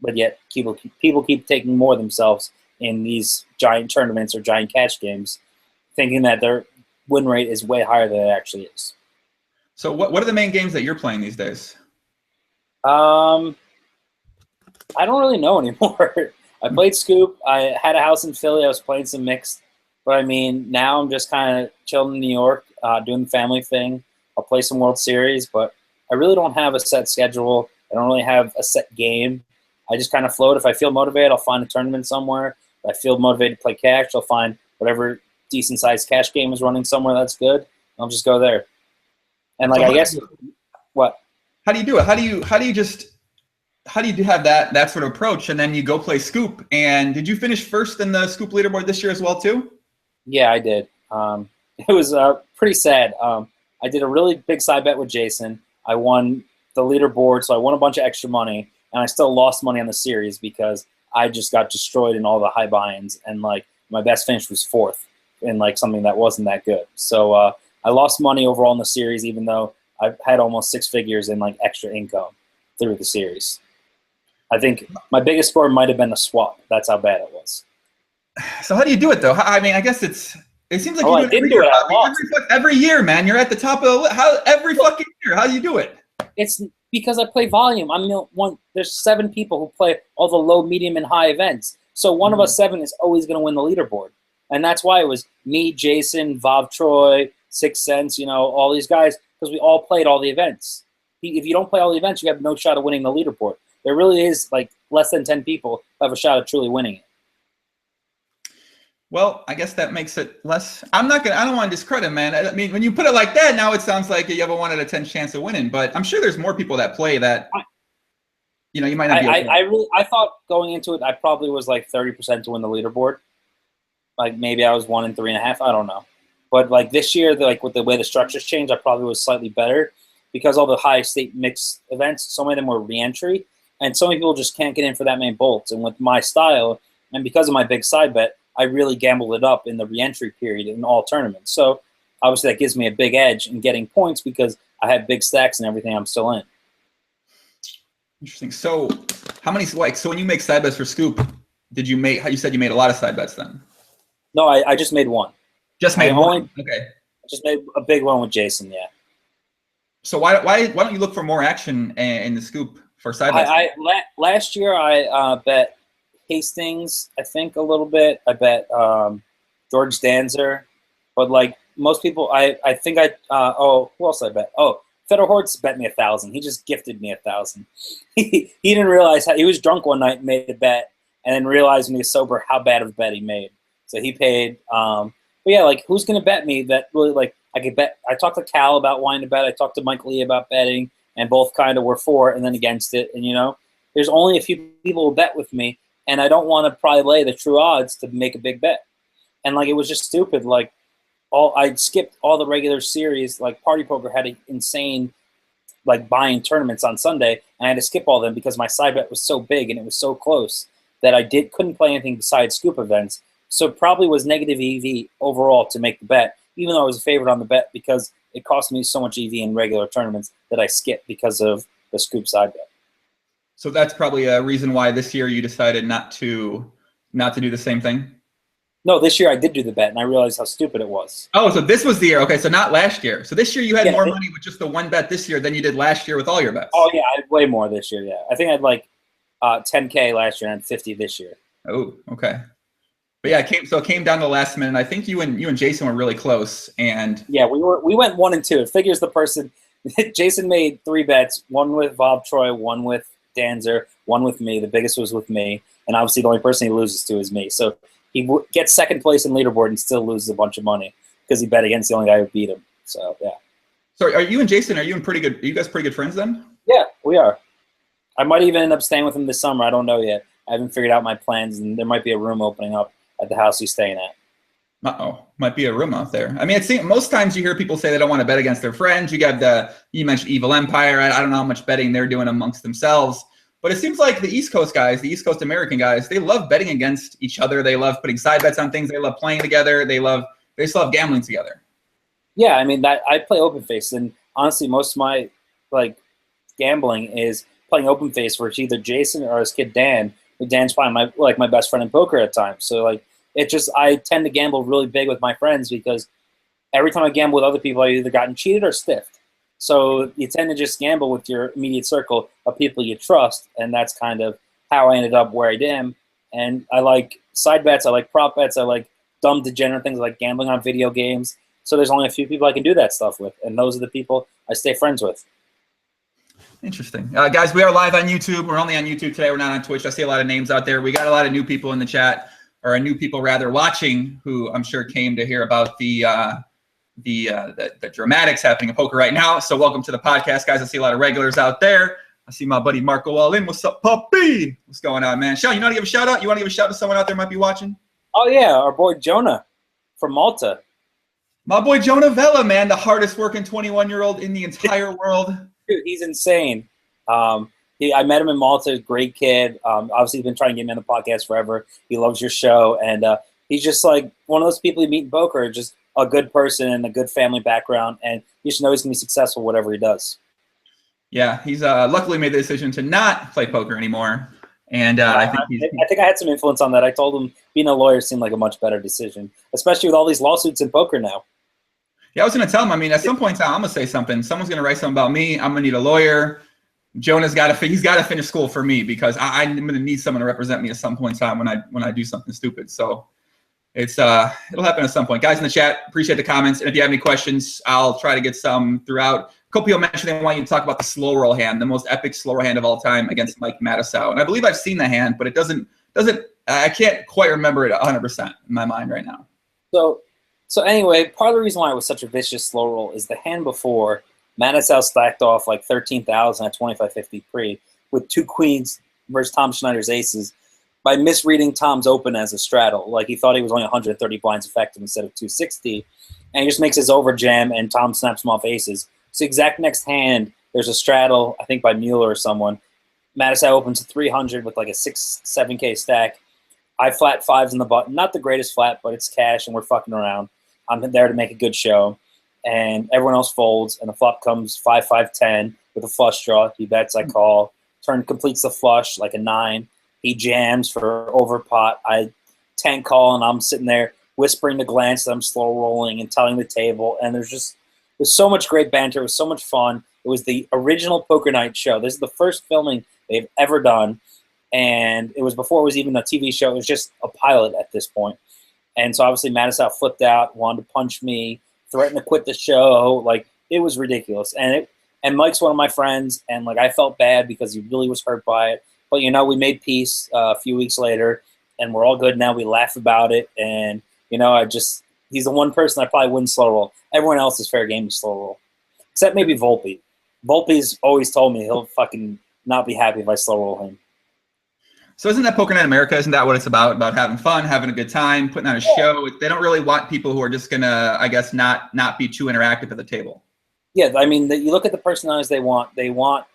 But yet people keep taking more themselves in these giant tournaments or giant cash games, thinking that their win rate is way higher than it actually is. So what are the main games that you're playing these days? I don't really know anymore. I played Scoop. I had a house in Philly. I was playing some mixed. But, I mean, now I'm just kind of chilling in New York, doing the family thing. I'll play some World Series, but I really don't have a set schedule. I don't really have a set game. I just kind of float. If I feel motivated, I'll find a tournament somewhere. If I feel motivated to play cash, I'll find whatever decent-sized cash game is running somewhere that's good. I'll just go there. And like, so I guess, what? How do you do it? How do you have that sort of approach, and then you go play Scoop? And did you finish first in the Scoop leaderboard this year as well too? Yeah, I did. It was pretty sad. I did a really big side bet with Jason. I won the leaderboard, so I won a bunch of extra money. And I still lost money on the series because I just got destroyed in all the high buy-ins. And, like, my best finish was 4th in, like, something that wasn't that good. So I lost money overall in the series, even though I've had almost 6 figures in, like, extra income through the series. I think my biggest score might have been a swap. That's how bad it was. So how do you do it, though? I mean, I guess it seems like I didn't do it. Every year, man. You're at the top of the list. Every fucking year. How do you do it? It's because I play volume. I'm there's 7 people who play all the low, medium, and high events. So one of us 7 is always going to win the leaderboard. And that's why it was me, Jason, Vav Troy, Six Sense, you know, all these guys, because we all played all the events. If you don't play all the events, you have no shot of winning the leaderboard. There really is like less than 10 people who have a shot of truly winning it. Well, I guess that makes it less. I don't want to discredit, man. I mean, when you put it like that, now it sounds like you have a 1 out of 10 chance of winning. But I'm sure there's more people that play that, you know, you might not be. I thought going into it, I probably was like 30% to win the leaderboard. Like maybe I was 1 in 3.5. I don't know. But like this year, like with the way the structures changed, I probably was slightly better because all the high state mix events, so many of them were re-entry. And so many people just can't get in for that many bolts. And with my style, and because of my big side bet, I really gambled it up in the re-entry period in all tournaments. So obviously that gives me a big edge in getting points because I have big stacks and everything I'm still in. Interesting. So how many, like, so when you make side bets for Scoop, did you make, you said you made a lot of side bets then? No, I just made one. Just made one? Okay. I just made a big one with Jason, yeah. So why don't you look for more action in the Scoop for side bets? Last year I bet Hastings, I think, a little bit. I bet George Danzer. But like most people, I think who else I bet? Oh, Fedor Hortz bet me 1,000. He just gifted me 1,000. He didn't realize he was drunk one night and made a bet, and then realized when he was sober how bad of a bet he made. So he paid. But yeah, like who's gonna bet me that really like I could bet? I talked to Cal about wanting to bet. I talked to Mike Lee about betting, and both kind of were for and then against it. And there's only a few people who bet with me, and I don't want to probably lay the true odds to make a big bet. And like it was just stupid. Like I skipped all the regular series. Like Party Poker had an insane like buying tournaments on Sunday, and I had to skip all of them because my side bet was so big and it was so close that I couldn't play anything besides Scoop events. So it probably was negative EV overall to make the bet, even though I was a favorite on the bet because it cost me so much EV in regular tournaments that I skipped because of the Scoop side bet. So that's probably a reason why this year you decided not to do the same thing? No, this year I did do the bet, and I realized how stupid it was. Oh, so this was the year. Okay, so not last year. So this year you had more money with just the one bet this year than you did last year with all your bets. Oh, yeah, I had way more this year, yeah. I think I had like $10K last year and 50 this year. Oh, okay. But yeah, it came down to the last minute. I think you and Jason were really close, and yeah, we went 1 and 2. It figures the person. Jason made 3 bets: one with Bob Troy, one with Danzer, one with me. The biggest was with me, and obviously the only person he loses to is me. So he gets second place in leaderboard and still loses a bunch of money because he bet against the only guy who beat him. So yeah. So are you and Jason? Are you guys pretty good friends then? Yeah, we are. I might even end up staying with him this summer. I don't know yet. I haven't figured out my plans, and there might be a room opening up at the house he's staying at. Uh-oh, might be a room out there. I mean, it seems most times you hear people say they don't want to bet against their friends. You mentioned Evil Empire. I don't know how much betting they're doing amongst themselves, but it seems like the East Coast guys, the East Coast American guys, they love betting against each other. They love putting side bets on things. They love playing together. They still love gambling together. Yeah, I mean I play open face, and honestly, most of my like gambling is playing open face for either Jason or his kid Dan. Dan's probably my best friend in poker at times. So like I tend to gamble really big with my friends because every time I gamble with other people, I either gotten cheated or stiffed. So you tend to just gamble with your immediate circle of people you trust, and that's kind of how I ended up where I am. And I like side bets, I like prop bets, I like dumb degenerate things like gambling on video games. So there's only a few people I can do that stuff with, and those are the people I stay friends with. Interesting. Guys, we are live on YouTube. We're only on YouTube today. We're not on Twitch. I see a lot of names out there. We got a lot of new people in the chat, or new people rather watching, who I'm sure came to hear about the dramatics happening in poker right now. So welcome to the podcast, guys. I see a lot of regulars out there. I see my buddy Marco Allin. What's up, puppy? What's going on, man? Shaun, you want to give a shout out? You want to give a shout out to someone out there who might be watching? Oh, yeah. Our boy Jonah from Malta. My boy Jonah Vella, man. The hardest working 21-year-old in the entire world. Dude, he's insane. I met him in Malta. Great kid. Obviously, he's been trying to get him in the podcast forever. He loves your show. And he's just like one of those people you meet in poker, just a good person and a good family background. And you should know he's going to be successful whatever he does. Yeah, he's luckily made the decision to not play poker anymore. And I think I had some influence on that. I told him being a lawyer seemed like a much better decision, especially with all these lawsuits in poker now. Yeah, I was going to tell him. I mean, at some point in time, I'm going to say something. Someone's going to write something about me. I'm going to need a lawyer. Jonah's got to finish school for me because I'm going to need someone to represent me at some point in time when I do something stupid. So it'll happen at some point. Guys in the chat, appreciate the comments. And if you have any questions, I'll try to get some throughout. A couple people mentioned they want you to talk about the slow roll hand, the most epic slow roll hand of all time against Mike Matusow. And I believe I've seen the hand, but it doesn't. I can't quite remember it 100% in my mind right now. So anyway, part of the reason why it was such a vicious slow roll is the hand before Matusow stacked off like 13,000 at 25.50 pre with 2 queens versus Tom Schneider's aces by misreading Tom's open as a straddle. Like he thought he was only 130 blinds effective instead of 260, and he just makes his over jam and Tom snaps him off aces. So exact next hand, there's a straddle, I think by Mueller or someone. Madison opens a 300 with like a 7K stack. I flat fives in the button. Not the greatest flat, but it's cash and we're fucking around. I'm there to make a good show. And everyone else folds, and the flop comes 5-5-10 with a flush draw. He bets, I call. Turn completes the flush like a 9. He jams for over pot. I 10 call, and I'm sitting there whispering the glance that I'm slow rolling and telling the table. And there's so much great banter. It was so much fun. It was the original Poker Night show. This is the first filming they've ever done. And it was before it was even a TV show. It was just a pilot at this point. And so obviously Madison flipped out, wanted to punch me, threatened to quit the show. Like, it was ridiculous. And Mike's one of my friends, and like I felt bad because he really was hurt by it. But we made peace a few weeks later, and we're all good now. We laugh about it, and he's the one person I probably wouldn't slow roll. Everyone else is fair game to slow roll, except maybe Volpe. Volpe's always told me he'll fucking not be happy if I slow roll him. So isn't that Poker Night America? Isn't that what it's about? About having fun, having a good time, putting on a show? They don't really want people who are just gonna, I guess, not be too interactive at the table. Yeah, I mean, you look at the personalities they want. They want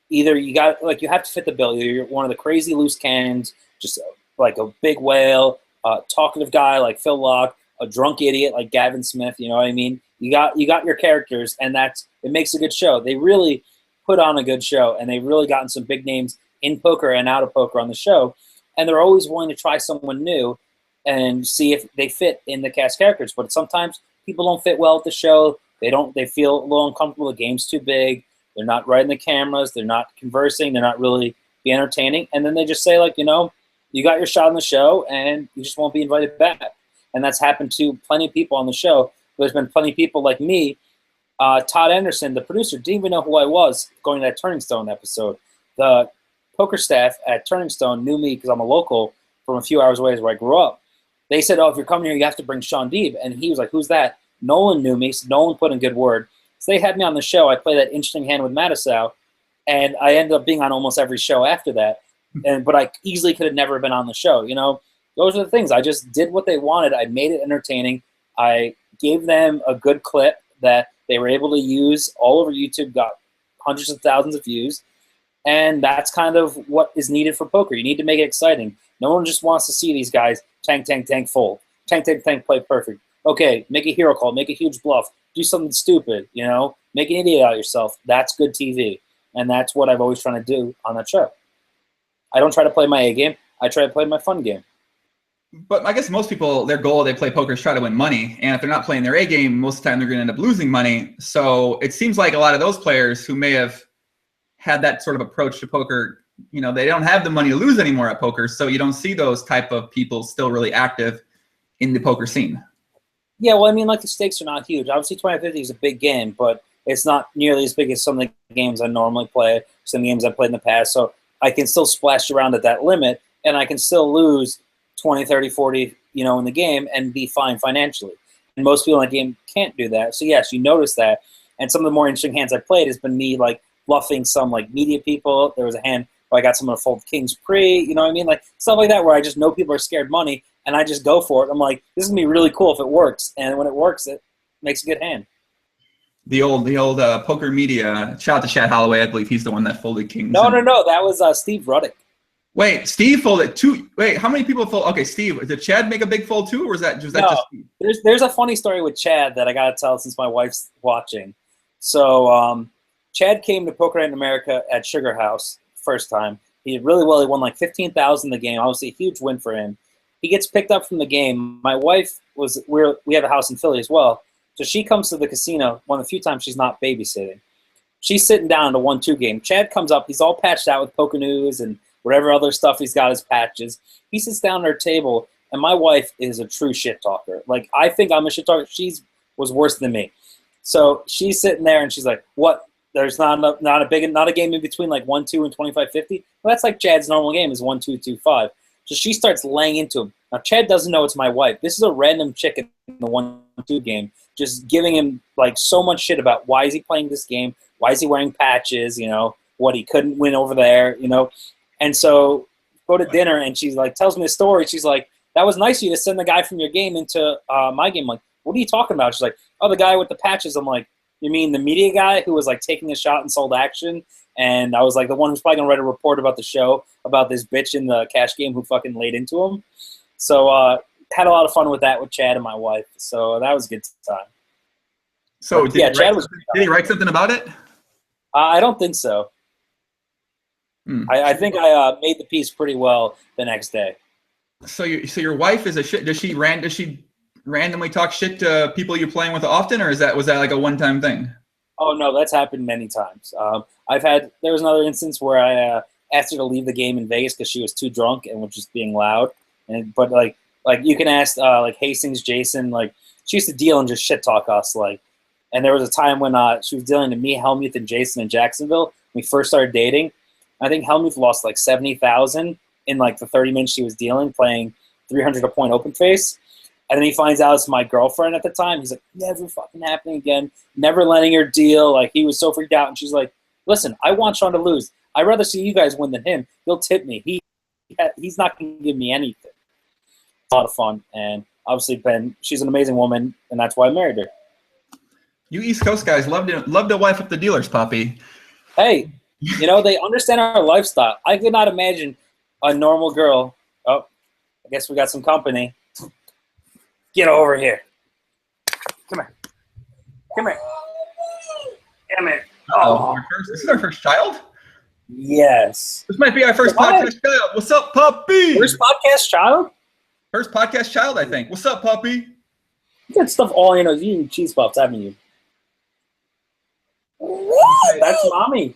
either you have to fit the bill. Either you're one of the crazy loose cannons, just like a big whale, a talkative guy like Phil Locke, a drunk idiot like Gavin Smith. You know what I mean? You got your characters, and it makes a good show. They really put on a good show, and they've really gotten some big names in poker and out of poker on the show, and they're always willing to try someone new and see if they fit in the cast characters. But sometimes people don't fit well at the show. They feel a little uncomfortable. The game's too big. They're not right in the cameras. They're not conversing. They're not really be entertaining. And then they just say, like, you got your shot on the show, and you just won't be invited back. And that's happened to plenty of people on the show. There's been plenty of people like me. Todd Anderson, the producer, didn't even know who I was going to that Turning Stone episode. The poker staff at Turning Stone knew me because I'm a local from a few hours away is where I grew up. They said, if you're coming here, you have to bring Shaun Deeb. And he was like, who's that? Nolan knew me, so Nolan put in good word. So they had me on the show. I played that interesting hand with Madison, and I ended up being on almost every show after that. But I easily could have never been on the show. Those are the things. I just did what they wanted. I made it entertaining. I gave them a good clip that they were able to use all over YouTube, got hundreds of thousands of views. And that's kind of what is needed for poker. You need to make it exciting. No one just wants to see these guys tank, fold. Tank, play perfect. Okay, make a hero call, make a huge bluff, do something stupid, make an idiot out of yourself. That's good TV. And that's what I've always tried to do on that show. I don't try to play my A game. I try to play my fun game. But I guess most people, their goal, they play poker is try to win money. And if they're not playing their A game, most of the time they're going to end up losing money. So it seems like a lot of those players who may have had that sort of approach to poker, they don't have the money to lose anymore at poker. So you don't see those type of people still really active in the poker scene. Yeah, well, I mean, like, the stakes are not huge. Obviously, 2050 is a big game, but it's not nearly as big as some of the games I normally play, some games I've played in the past. So I can still splash around at that limit, and I can still lose 20, 30, 40, in the game and be fine financially. And most people in the game can't do that. So, yes, you notice that. And some of the more interesting hands I've played has been me, like, bluffing some, like, media people. There was a hand where I got someone to fold King's Pre, you know what I mean? Like, stuff like that where I just know people are scared money, and I just go for it. I'm like, this is going to be really cool if it works. And when it works, it makes a good hand. The old poker media, shout out to Chad Holloway. I believe he's the one that folded Kings. No. That was Steve Ruddick. Wait, Steve folded two. Wait, how many people fold? Okay, Steve, did Chad make a big fold too, or was that just Steve? There's a funny story with Chad that I got to tell since my wife's watching. So Chad came to Poker Night in America at Sugar House first time. He did really well. He won like $15,000 in the game. Obviously, a huge win for him. He gets picked up from the game. My wife we have a house in Philly as well. So she comes to the casino one of the few times she's not babysitting. She's sitting down in a 1-2 game. Chad comes up. He's all patched out with Poker News and whatever other stuff he's got as patches. He sits down at her table, and my wife is a true shit talker. Like, I think I'm a shit talker. She was worse than me. So she's sitting there, and she's like, what? There's not a game in between like 1-2 and 25-50? Well, that's like Chad's normal game is 1-2, 2-5. So she starts laying into him. Now, Chad doesn't know it's my wife. This is a random chick in the 1-2 game, just giving him like so much shit about why is he playing this game, why is he wearing patches, what he couldn't win over there, And so go to dinner, and she's like, tells me the story. She's like, that was nice of you to send the guy from your game into my game. I'm like, what are you talking about? She's like, oh, the guy with the patches. I'm like, you mean the media guy who was like taking a shot and sold action? and I was like the one who's probably gonna write a report about the show about this bitch in the cash game who fucking laid into him. So had a lot of fun with that with Chad and my wife. So that was a good time. So but, yeah, Chad was. Did he write something about it? I don't think so. I think I made the piece pretty well the next day. So your wife is a shit. Does she randomly talk shit to people you're playing with often, or was that like a one-time thing? Oh no, that's happened many times. There was another instance where I asked her to leave the game in Vegas because she was too drunk and was just being loud. But like you can ask like Hastings, Jason, like she used to deal and just shit talk us like. And there was a time when she was dealing to me, Helmuth, and Jason in Jacksonville. When we first started dating. I think Helmuth lost like 70,000 in like the 30 minutes she was dealing, playing 300 a point open face. And then he finds out it's my girlfriend at the time. He's like, never fucking happening again. Never letting her deal. Like he was so freaked out. And she's like, listen, I want Shaun to lose. I'd rather see you guys win than him. He'll tip me. He's not going to give me anything. It's a lot of fun. And obviously she's an amazing woman, and that's why I married her. You East Coast guys love to wife up the dealers, Poppy. Hey, they understand our lifestyle. I could not imagine a normal girl. Oh, I guess we got some company. Get over here. Come here. Come here. Come here. Oh, this is our first child? Yes. This might be our first podcast child. What's up, Puppy? First podcast child? First podcast child, I think. What's up, Puppy? You got stuff all you eating cheese puffs, haven't you? That's mommy.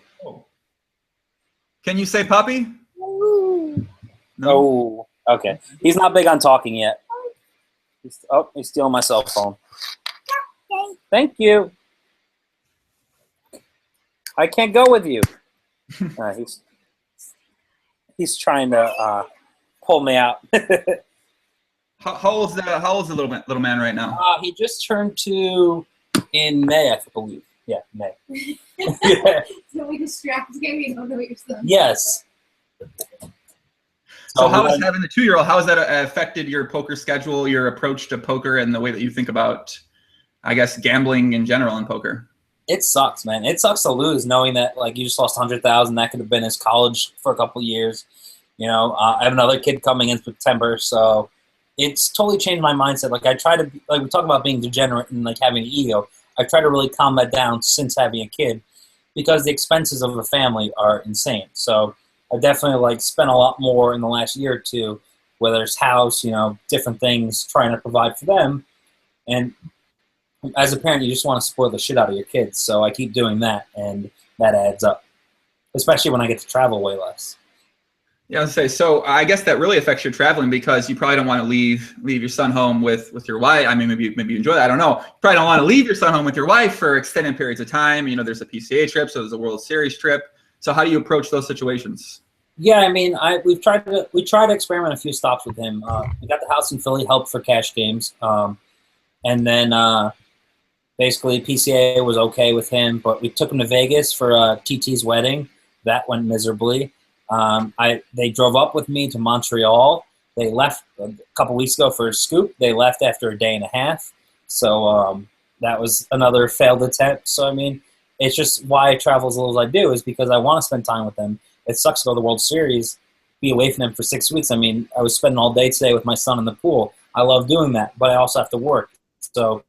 Can you say Puppy? No. Oh, okay. He's not big on talking yet. He's stealing my cell phone. Thank you. I can't go with you. He's trying to pull me out. How old's the little man right now? He just turned 2 in May, I believe. Yeah, May. So we distract him. You don't know what you're saying. Yes. So how has having the 2-year-old, how has that affected your poker schedule, your approach to poker, and the way that you think about, I guess, gambling in general in poker? It sucks, man. It sucks to lose knowing that like you just lost 100,000. That could have been his college for a couple of years. I have another kid coming in September, so it's totally changed my mindset. Like I try to, like we talk about being degenerate and like having an ego. I try to really calm that down since having a kid because the expenses of a family are insane. So I definitely like spent a lot more in the last year or two, whether it's house, different things, trying to provide for them. And as a parent, you just want to spoil the shit out of your kids. So I keep doing that, and that adds up, especially when I get to travel way less. Yeah, I was say. So I guess that really affects your traveling because you probably don't want to leave your son home with your wife. I mean, maybe you enjoy that. I don't know. You probably don't want to leave your son home with your wife for extended periods of time. There's a PCA trip, so there's a World Series trip. So how do you approach those situations? Yeah, I mean, we tried to experiment a few stops with him. We got the house in Philly, helped for cash games, and then basically PCA was okay with him. But we took him to Vegas for TT's wedding. That went miserably. They drove up with me to Montreal. They left a couple weeks ago for a scoop. They left after a day and a half. So that was another failed attempt. So, I mean, it's just why I travel as little as I do is because I want to spend time with them. It sucks to go to the World Series, be away from them for 6 weeks. I mean, I was spending all day today with my son in the pool. I love doing that, but I also have to work. So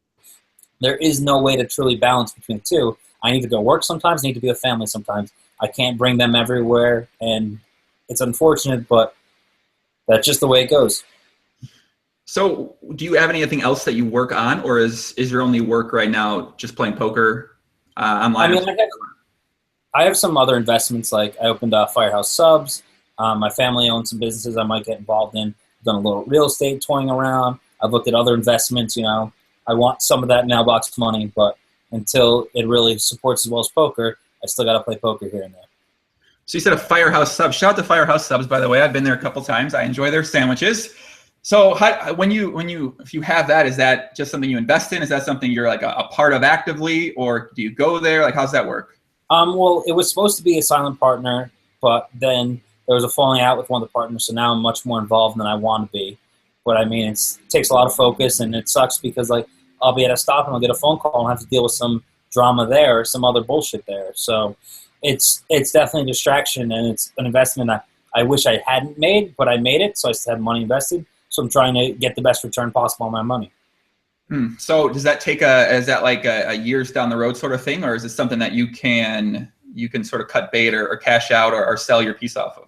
there is no way to truly balance between the two. I need to go work sometimes. I need to be with family sometimes. I can't bring them everywhere, and it's unfortunate, but that's just the way it goes. So do you have anything else that you work on, or is your only work right now just playing poker online? I mean, I have some other investments, like I opened Firehouse Subs. My family owns some businesses I might get involved in. I've done a little real estate toying around. I've looked at other investments. I want some of that mailbox money, but until it really supports as well as poker, I still got to play poker here and there. So you said a Firehouse Subs. Shout out to Firehouse Subs, by the way. I've been there a couple times. I enjoy their sandwiches. So if you have that, is that just something you invest in? Is that something you're like a part of actively, or do you go there? Like, how's that work? Well, it was supposed to be a silent partner, but then there was a falling out with one of the partners, so now I'm much more involved than I want to be. But I mean, it takes a lot of focus, and it sucks because like I'll be at a stop and I'll get a phone call and have to deal with some drama there or some other bullshit there. So it's definitely a distraction, and it's an investment I wish I hadn't made, but I made it, so I still have money invested. So I'm trying to get the best return possible on my money. So does that take is that like a years down the road sort of thing, or is it something that you can sort of cut bait or cash out or sell your piece off of?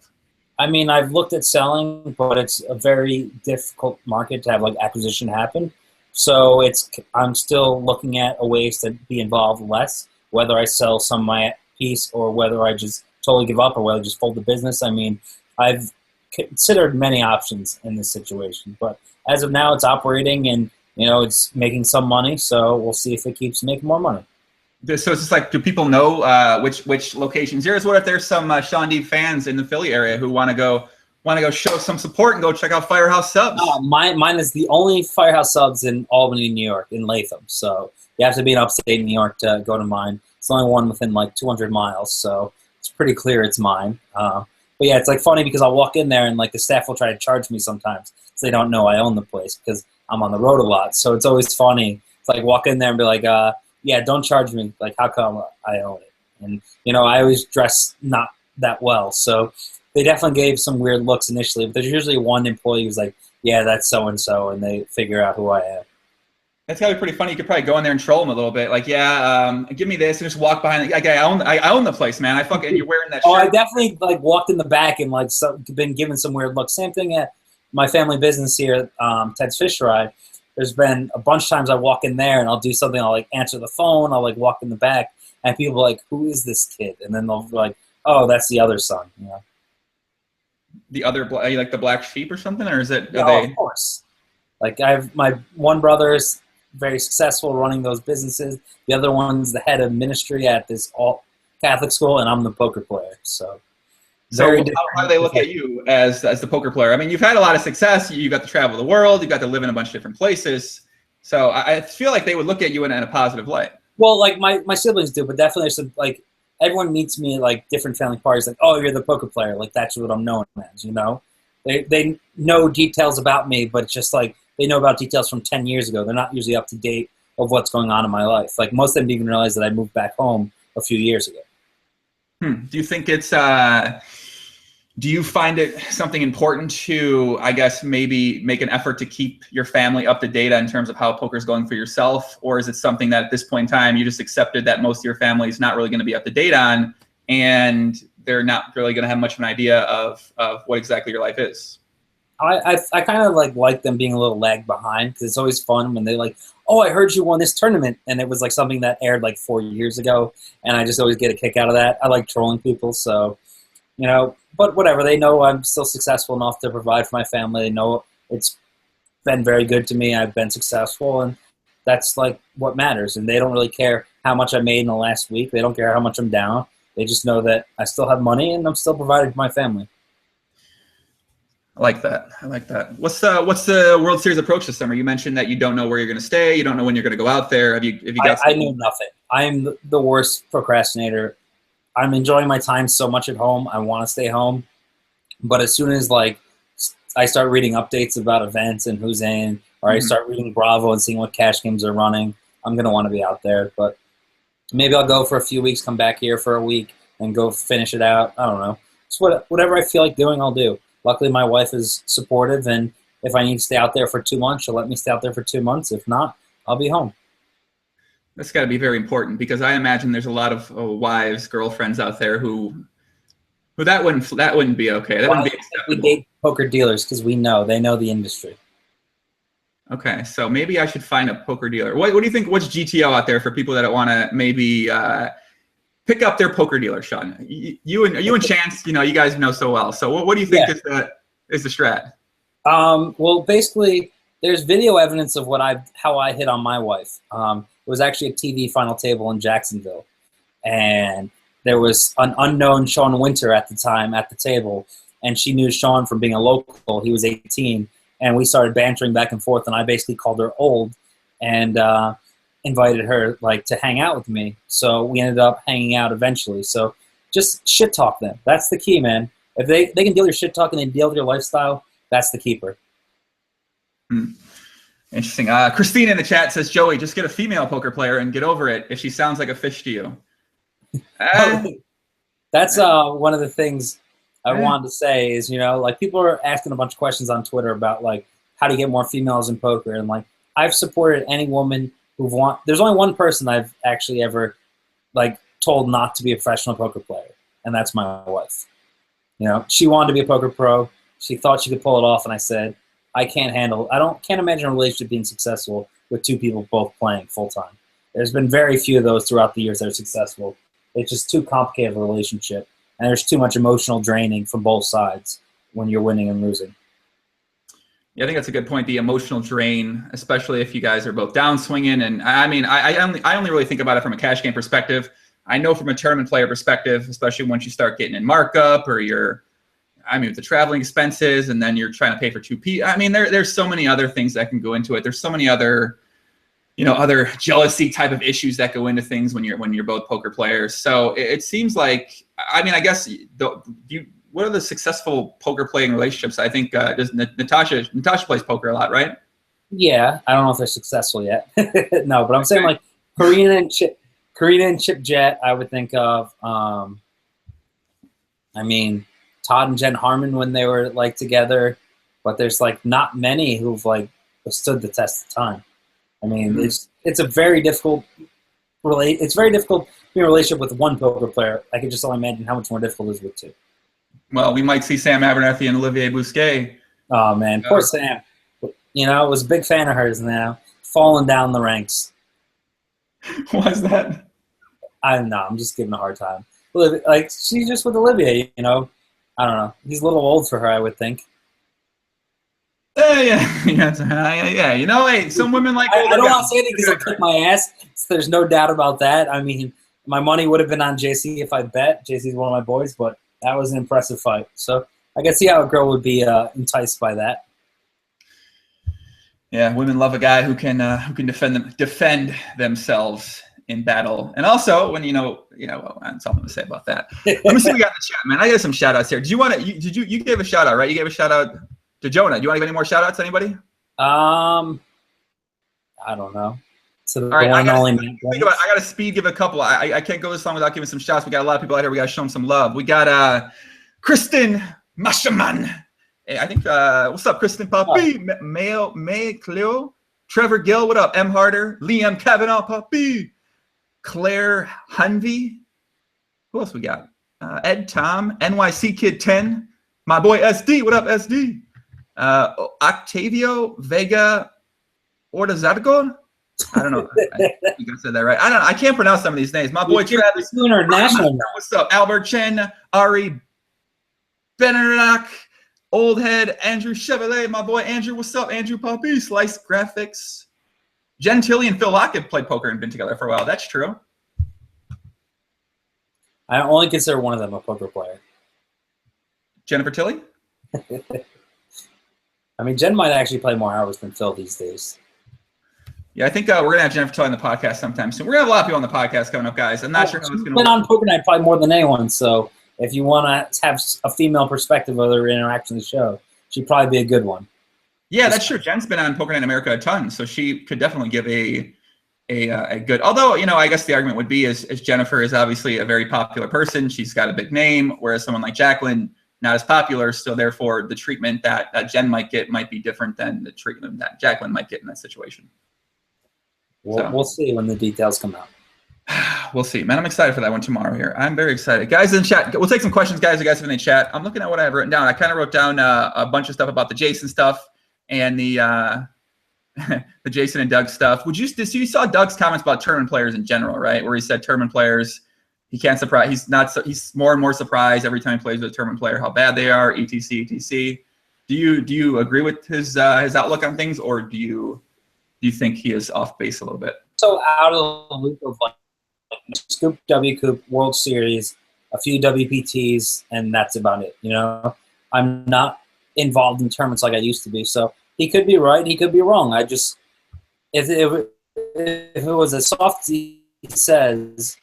I mean, I've looked at selling, but it's a very difficult market to have like acquisition happen. So I'm still looking at ways to be involved less, whether I sell some of my piece or whether I just totally give up or whether I just fold the business. I mean, I've considered many options in this situation, but as of now, it's operating and it's making some money. So we'll see if it keeps making more money. So it's just like, do people know which locations yours? What if there's some Shaun Deeb fans in the Philly area who want to go show some support and go check out Firehouse Subs? Mine is the only Firehouse Subs in Albany, New York, in Latham. So you have to be in upstate New York to go to mine. It's the only one within like 200 miles, so it's pretty clear it's mine. But yeah, it's like funny because I'll walk in there and like the staff will try to charge me sometimes because they don't know I own the place because I'm on the road a lot. So it's always funny. It's like walk in there and be like, yeah, don't charge me. Like, how come I own it? And, I always dress not that well. So they definitely gave some weird looks initially. But there's usually one employee who's like, yeah, that's so-and-so. And they figure out who I am. That's gotta be pretty funny. You could probably go in there and troll them a little bit. Like, yeah, give me this, and just walk behind. Like, I own the place, man. You're wearing that shirt. Oh, I definitely like walked in the back and like been given some weird looks. Same thing at my family business here, Ted's Fish Fry. There's been a bunch of times I walk in there and I'll do something. I'll like answer the phone. I'll like walk in the back, and people are like, "Who is this kid?" And then they'll be like, "Oh, that's the other son." The other, like the black sheep or something, or is it? Of course. Like I have my one brother's very successful running those businesses. The other one's the head of ministry at this all Catholic school, and I'm the poker player. So how do they look at you as the poker player? I mean, you've had a lot of success. You got to travel the world. You got to live in a bunch of different places. So I feel like they would look at you in a positive light. Well, like my siblings do, but definitely there's like everyone meets me at like different family parties. Like, oh, you're the poker player. Like that's what I'm known as. They know details about me, but it's just like they know about details from 10 years ago. They're not usually up to date of what's going on in my life. Like most of them didn't even realize that I moved back home a few years ago. Do you think it's do you find it something important to, I guess, maybe make an effort to keep your family up to date in terms of how poker is going for yourself? Or is it something that at this point in time you just accepted that most of your family is not really going to be up to date on and they're not really going to have much of an idea of what exactly your life is? I kind of like them being a little lag behind because it's always fun when they're like, oh, I heard you won this tournament. And it was like something that aired like 4 years ago. And I just always get a kick out of that. I like trolling people. So, but whatever. They know I'm still successful enough to provide for my family. They know it's been very good to me. I've been successful. And that's like what matters. And they don't really care how much I made in the last week. They don't care how much I'm down. They just know that I still have money and I'm still providing for my family. I like that. What's the World Series approach this summer? You mentioned that you don't know where you're going to stay. You don't know when you're going to go out there. Have you got? I know nothing. I'm the worst procrastinator. I'm enjoying my time so much at home. I want to stay home, but as soon as like I start reading updates about events and who's in, or I start reading Bravo and seeing what cash games are running, I'm going to want to be out there. But maybe I'll go for a few weeks, come back here for a week, and go finish it out. I don't know. Just whatever I feel like doing, I'll do. Luckily, my wife is supportive, and if I need to stay out there for 2 months, she'll let me stay out there for 2 months. If not, I'll be home. That's got to be very important because I imagine there's a lot of wives, girlfriends out there who that wouldn't be okay. That wouldn't be acceptable. We date poker dealers because they know the industry. Okay, so maybe I should find a poker dealer. What do you think? What's GTO out there for people that want to maybe pick up their poker dealer, Shaun? You and Chance, you guys know so well. So what do you think is the strat? Well, basically, there's video evidence of how I hit on my wife. It was actually a TV final table in Jacksonville, and there was an unknown Shaun Winter at the time at the table, and she knew Shaun from being a local. He was 18, and we started bantering back and forth, and I basically called her old, and invited her like to hang out with me. So we ended up hanging out eventually. So just shit talk them. That's the key, man. If they can deal with your shit talk and they deal with your lifestyle, that's the keeper. Interesting. Christine in the chat says, Joey, just get a female poker player and get over it if she sounds like a fish to you. That's one of the things I wanted to say is, like people are asking a bunch of questions on Twitter about like how to get more females in poker, and like I've supported any woman there's only one person I've actually ever like told not to be a professional poker player, and that's my wife. She wanted to be a poker pro. She thought she could pull it off, and I said, I can't imagine a relationship being successful with two people both playing full time. There's been very few of those throughout the years that are successful. It's just too complicated of a relationship, and there's too much emotional draining from both sides when you're winning and losing. Yeah, I think that's a good point. The emotional drain, especially if you guys are both downswinging. And I mean, I only really think about it from a cash game perspective. I know from a tournament player perspective, especially once you start getting in markup or with the traveling expenses, and then you're trying to pay for two people. I mean, there's so many other things that can go into it. There's so many other, other jealousy type of issues that go into things when you're both poker players. So it seems like, I mean, I guess what are the successful poker playing relationships? I think Natasha plays poker a lot, right? Yeah, I don't know if they're successful yet. No, but I'm saying like Karina and Chip Jet, I would think of. I mean, Todd and Jen Harmon when they were like together, but there's like not many who've like stood the test of time. I mean, it's a very difficult it's very difficult being in a relationship with one poker player. I can just only imagine how much more difficult it is with two. Well, we might see Sam Abernathy and Olivier Bousquet. Oh man, poor Sam. Was a big fan of hers now, falling down the ranks. Why's that? I don't know. I'm just giving a hard time. Like she's just with Olivier. I don't know. He's a little old for her, I would think. Yeah. Hey, some women like. I don't want to say anything because I'll kick my ass. So there's no doubt about that. I mean, my money would have been on JC if I bet. JC's one of my boys, but that was an impressive fight. So I can see how a girl would be enticed by that. Yeah, women love a guy who can defend themselves in battle, and also when that's all I'm gonna say about that. Let me see what we got in the chat, man. I got some shout outs here. Did you gave a shout out, right? You gave a shout out to Jonah. Do you want to give any more shout outs to anybody? I don't know. So all right, I got to speed give a couple. I can't go this long without giving some shots. We got a lot of people out here. We got to show them some love. We got Kristen Mashaman. Hey, I think what's up, Kristen Puppy? May Cleo, Trevor Gill. What up? M Harder, Liam Kavanaugh Puppy, Claire Hunvey. Who else we got? Ed Tom, NYC Kid 10. My boy SD. What up, SD? Octavio Vega Ordazargo. I don't know. I think I said that right. I can't pronounce some of these names. My boy Travis. What's up? Albert Chen, Ari Benerak, Old Head, Andrew Chevrolet. My boy Andrew. What's up, Andrew Poppy? Slice Graphics. Jen Tilly and Phil Lockett played poker and been together for a while. That's true. I only consider one of them a poker player. Jennifer Tilly? I mean, Jen might actually play more hours than Phil these days. Yeah, I think we're going to have Jennifer Tilly on the podcast sometime soon. We're going to have a lot of people on the podcast coming up, guys. I'm not sure how it's going to work. Been on Poker Night probably more than anyone, so if you want to have a female perspective of their interaction in the show, she'd probably be a good one. Yeah, that's true. Jen's been on Poker Night in America a ton, so she could definitely give a good. Although, I guess the argument would be is Jennifer is obviously a very popular person. She's got a big name, whereas someone like Jacqueline, not as popular. So therefore, the treatment that Jen might get might be different than the treatment that Jacqueline might get in that situation. We'll see when the details come out. We'll see, man. I'm excited for that one tomorrow here. I'm very excited. Guys in chat, we'll take some questions, guys. You guys have in the chat. I'm looking at what I have written down. I kind of wrote down a bunch of stuff about the Jason stuff and the the Jason and Doug stuff. You saw Doug's comments about tournament players in general, right? Where he said tournament players, he can't surprise. He's more and more surprised every time he plays with a tournament player how bad they are. etc. Do you agree with his outlook on things, or do you think he is off base a little bit? So out of the loop of like Scoop, W Coop, World Series, a few WPTs, and that's about it. I'm not involved in tournaments like I used to be. So he could be right, he could be wrong. If it was as soft as he says,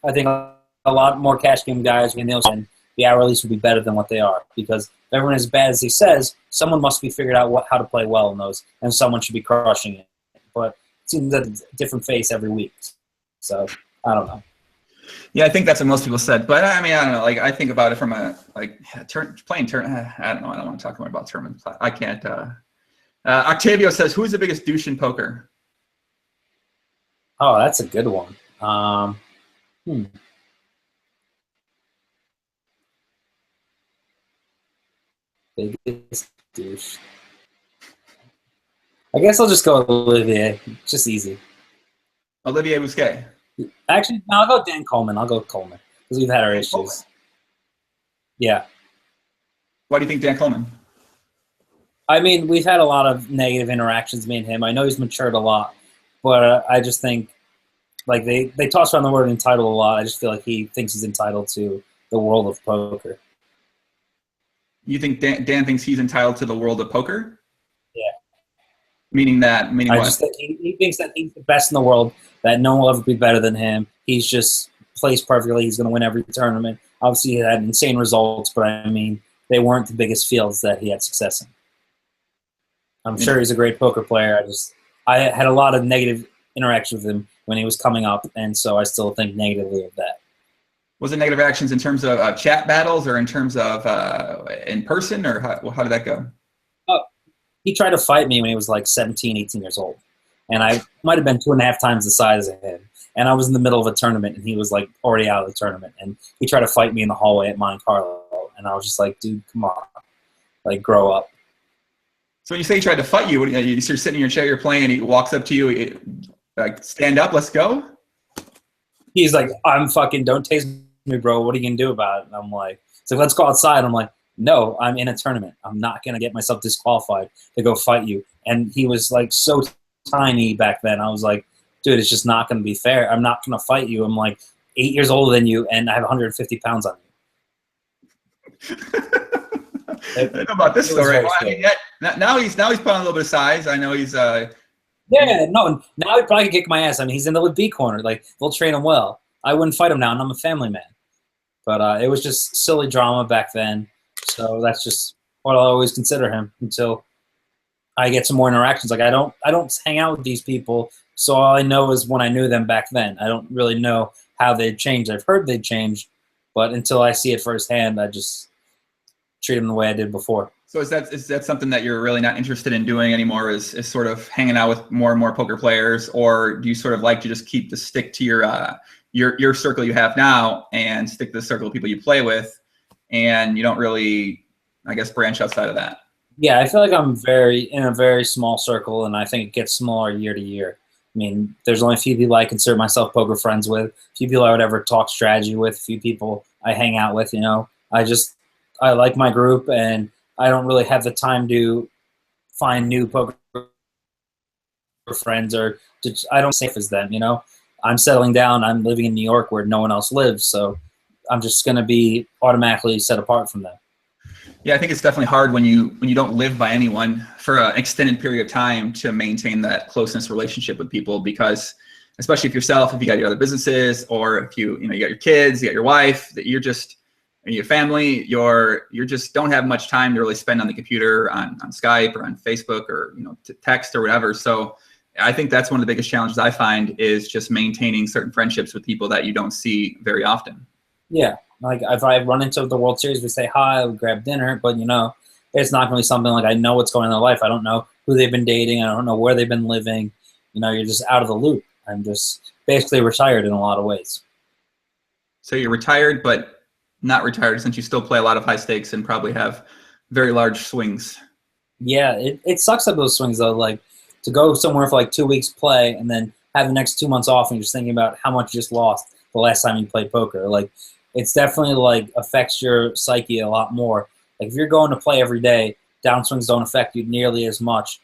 I think a lot more cash game guys and the hourlies would be better than what they are, because if everyone is as bad as he says, someone must be figured out how to play well in those, and someone should be crushing it. But it seems a different face every week. So I don't know. Yeah, I think that's what most people said. But I mean, I don't know. Like, I think about it from a playing turn. I don't know. I don't want to talk more about tournaments. I can't. Octavio says, "Who's the biggest douche in poker?" Oh, that's a good one. Biggest douche. I guess I'll just go with Olivier. Just easy. Olivier Bousquet. Actually, no, I'll go Dan Coleman. I'll go with Coleman because we've had our issues. Coleman. Yeah. Why do you think Dan Coleman? I mean, we've had a lot of negative interactions, me and him. I know he's matured a lot, but I just think, like, they toss around the word entitled a lot. I just feel like he thinks he's entitled to the world of poker. You think Dan thinks he's entitled to the world of poker? Yeah. Meaning what? I just think he thinks that he's the best in the world, that no one will ever be better than him. He's just plays perfectly. He's going to win every tournament. Obviously, he had insane results, but I mean, they weren't the biggest fields that he had success in. I'm sure he's a great poker player. I had a lot of negative interaction with him when he was coming up, and so I still think negatively of that. Was it negative actions in terms of chat battles or in terms of in person, or how did that go? He tried to fight me when he was like 17, 18 years old. And I might have been 2.5 times the size of him. And I was in the middle of a tournament, and he was like already out of the tournament. And he tried to fight me in the hallway at Monte Carlo. And I was just like, dude, come on. Like, grow up. So when you say he tried to fight you, you're sitting in your chair, you're playing, and he walks up to you, like, stand up, let's go? He's like, don't tase me, bro. What are you going to do about it? And I'm like, so let's go outside. I'm like, no, I'm in a tournament. I'm not going to get myself disqualified to go fight you. And he was like so tiny back then. I was like, dude, it's just not going to be fair. I'm not going to fight you. I'm like 8 years older than you, and I have 150 pounds on you. I know about this story. Well, I mean, now he's put on a little bit of size. I know he's now he'd probably kick my ass. I mean, he's in the B corner. Like, they'll train him well. I wouldn't fight him now, and I'm a family man. But it was just silly drama back then. So that's just what I'll always consider him until I get some more interactions. Like, I don't hang out with these people, so all I know is when I knew them back then. I don't really know how they've changed. I've heard they've changed, but until I see it firsthand, I just treat them the way I did before. So is that something that you're really not interested in doing anymore? Is sort of hanging out with more and more poker players, or do you sort of like to just stick to your circle you have now and stick to the circle of people you play with, and you don't really, I guess, branch outside of that? Yeah, I feel like I'm in a very small circle, and I think it gets smaller year to year. I mean, there's only a few people I consider myself poker friends with, a few people I would ever talk strategy with, a few people I hang out with, you know. I like my group, and I don't really have the time to find new poker friends, I don't safe as them, you know. I'm settling down. I'm living in New York where no one else lives, so I'm just going to be automatically set apart from them. Yeah, I think it's definitely hard when you don't live by anyone for an extended period of time to maintain that closeness relationship with people, because especially if you got your other businesses, or if you got your kids, you got your wife, that you're just, and your family, you're just don't have much time to really spend on the computer, on Skype or on Facebook, or to text or whatever. So I think that's one of the biggest challenges I find, is just maintaining certain friendships with people that you don't see very often. Yeah. Like, if I run into the World Series, we say hi, we grab dinner, but it's not going to be something like I know what's going on in their life. I don't know who they've been dating. I don't know where they've been living. You're just out of the loop. I'm just basically retired in a lot of ways. So you're retired, but not retired, since you still play a lot of high stakes and probably have very large swings. Yeah, it sucks at those swings, though. Like, to go somewhere for like 2 weeks play and then have the next 2 months off, and you're just thinking about how much you just lost the last time you played poker. Like, it's definitely like affects your psyche a lot more. Like, if you're going to play every day, downswings don't affect you nearly as much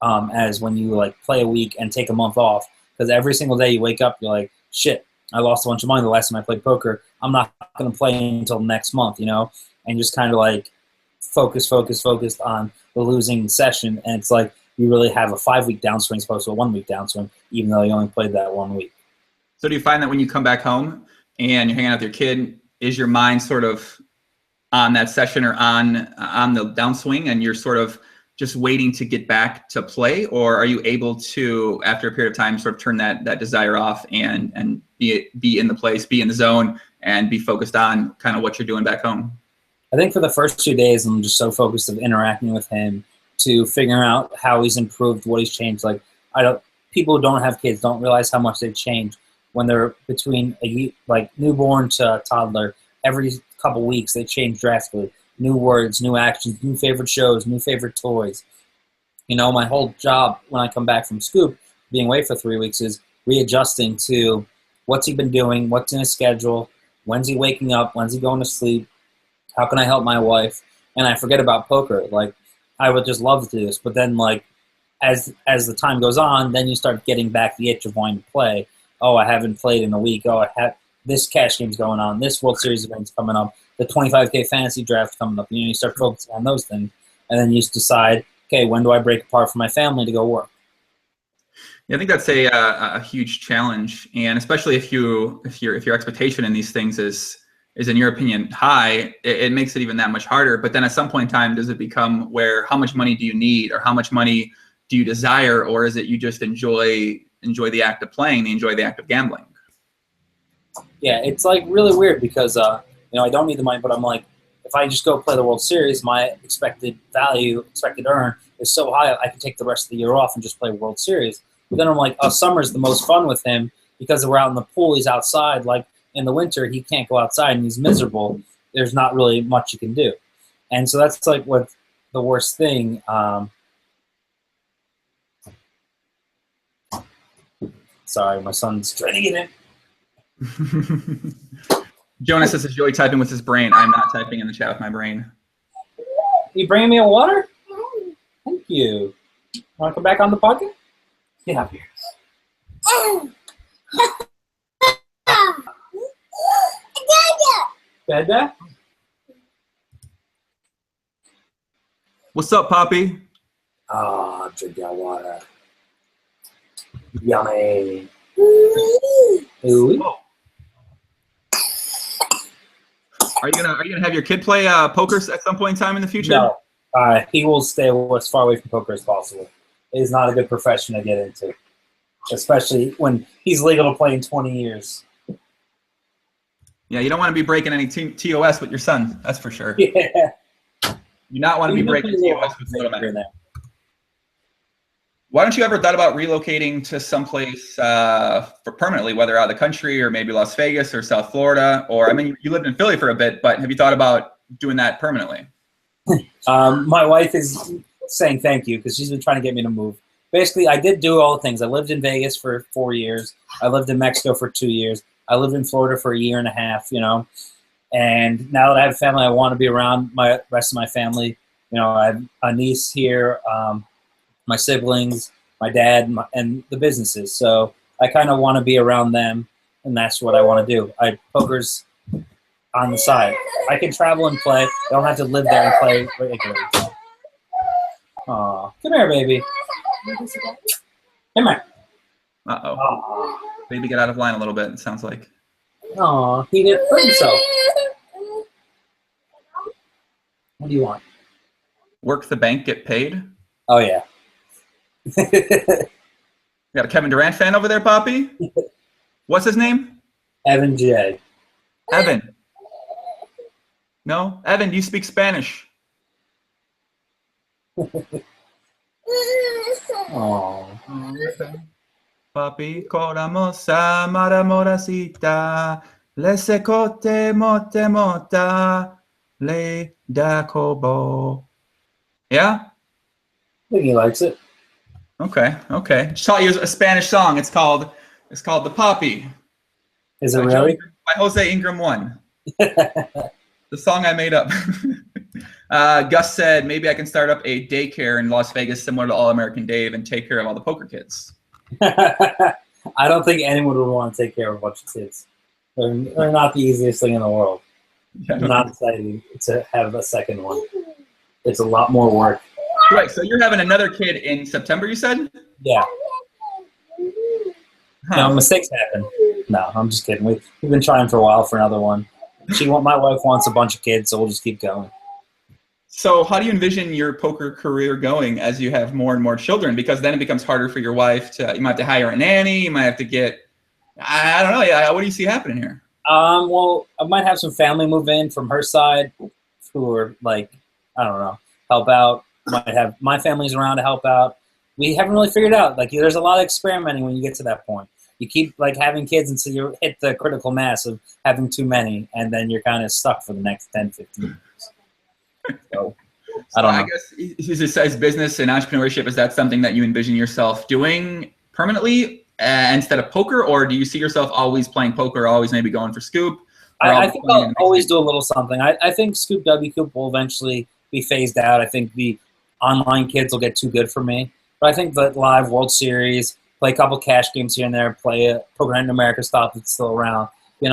as when you like play a week and take a month off. Because every single day you wake up, you're like, shit, I lost a bunch of money the last time I played poker. I'm not going to play until next month, and just kind of like focused on the losing session. And it's like you really have a 5-week downswing as opposed to a 1-week downswing, even though you only played that 1 week. So do you find that when you come back home and you're hanging out with your kid, is your mind sort of on that session or on the downswing, and you're sort of just waiting to get back to play, or are you able to, after a period of time, sort of turn that desire off and be in the place, be in the zone, and be focused on kind of what you're doing back home? I think for the first 2 days, I'm just so focused of interacting with him to figuring out how he's improved, what he's changed. Like people who don't have kids don't realize how much they've changed when they're between like newborn to toddler. Every couple weeks, they change drastically. New words, new actions, new favorite shows, new favorite toys. You know, my whole job when I come back from Scoop, being away for 3 weeks, is readjusting to what's he been doing, what's in his schedule, when's he waking up, when's he going to sleep, how can I help my wife? And I forget about poker. Like, I would just love to do this, but then like as the time goes on, then you start getting back the itch of wanting to play. Oh, I haven't played in a week. Oh, I have this cash game's going on. This World Series event's coming up. The 25K fantasy draft coming up. You start focusing on those things, and then you just decide, okay, when do I break apart from my family to go work? Yeah, I think that's a huge challenge, and especially if your expectation in these things is in your opinion high, it makes it even that much harder. But then at some point in time, does it become where how much money do you need, or how much money do you desire, or is it you just enjoy the act of playing, enjoy the act of gambling? Yeah, it's like really weird because I don't need the money, but I'm like, if I just go play the World Series, my expected earn is so high, I can take the rest of the year off and just play World Series. But then I'm like, oh, summer's the most fun with him because we're out in the pool, he's outside. Like in the winter, he can't go outside and he's miserable. There's not really much you can do. And so that's like what the worst thing. Sorry, my son's trying to get in. Jonas says, is Joey typing with his brain? I'm not typing in the chat with my brain. You bringing me a water? Thank you. Want to come back on the podcast? Get up here. Dada? What's up, Poppy? Oh, drink your water. Yummy. Ooh. Are you gonna have your kid play poker at some point in time in the future? No. He will stay as far away from poker as possible. It is not a good profession to get into, especially when he's legal to play in 20 years. Yeah, you don't want to be breaking any TOS with your son. That's for sure. Yeah. You not want to be breaking TOS with little man. Why don't you ever thought about relocating to someplace for permanently, whether out of the country or maybe Las Vegas or South Florida? Or, I mean, you lived in Philly for a bit, but have you thought about doing that permanently? My wife is saying thank you because she's been trying to get me to move. Basically, I did do all the things. I lived in Vegas for 4 years. I lived in Mexico for 2 years. I lived in Florida for 1.5 years, And now that I have a family, I want to be around my rest of my family. I have a niece here, my siblings, my dad, and the businesses. So I kind of want to be around them, and that's what I want to do. Poker's on the side. I can travel and play. I don't have to live there and play regularly. Aw, come here, baby. Come here. Uh-oh. Aw. Baby, get out of line a little bit, it sounds like. Aw, he didn't hurt himself. What do you want? Work the bank, get paid? Oh, yeah. You got a Kevin Durant fan over there, Poppy? What's his name? Evan J. Evan. No? Evan, do you speak Spanish? Oh. Papi, coramosa, maramoracita, le secote mote mota, le da cobo. Yeah? I think he likes it. Okay. Just taught you a Spanish song. It's called The Poppy. Is it really? By Jose Ingram 1. The song I made up. Gus said, maybe I can start up a daycare in Las Vegas similar to All American Dave and take care of all the poker kids. I don't think anyone would want to take care of a bunch of kids. They're not the easiest thing in the world. I'm not excited to have a second one. It's a lot more work. Right, so you're having another kid in September, you said? Yeah. Huh. No, mistakes happen. No, I'm just kidding. We've been trying for a while for another one. My wife wants a bunch of kids, so we'll just keep going. So how do you envision your poker career going as you have more and more children? Because then it becomes harder for your wife to, you might have to hire a nanny, you might have to get, I don't know. Yeah, what do you see happening here? Well, I might have some family move in from her side who are like, I don't know, help out. Might have my family's around to help out. We haven't really figured out. Like, there's a lot of experimenting when you get to that point. You keep like having kids until you hit the critical mass of having too many, and then you're kind of stuck for the next 10, 15 years. So, I don't know. I guess is business and entrepreneurship, is that something that you envision yourself doing permanently instead of poker, or do you see yourself always playing poker, always maybe going for scoop? I think I'll always do a little something. I think Scoop W Coop will eventually be phased out. I think the online kids will get too good for me. But I think the live World Series, play a couple cash games here and there, play a Poker Night in America stuff that's still around,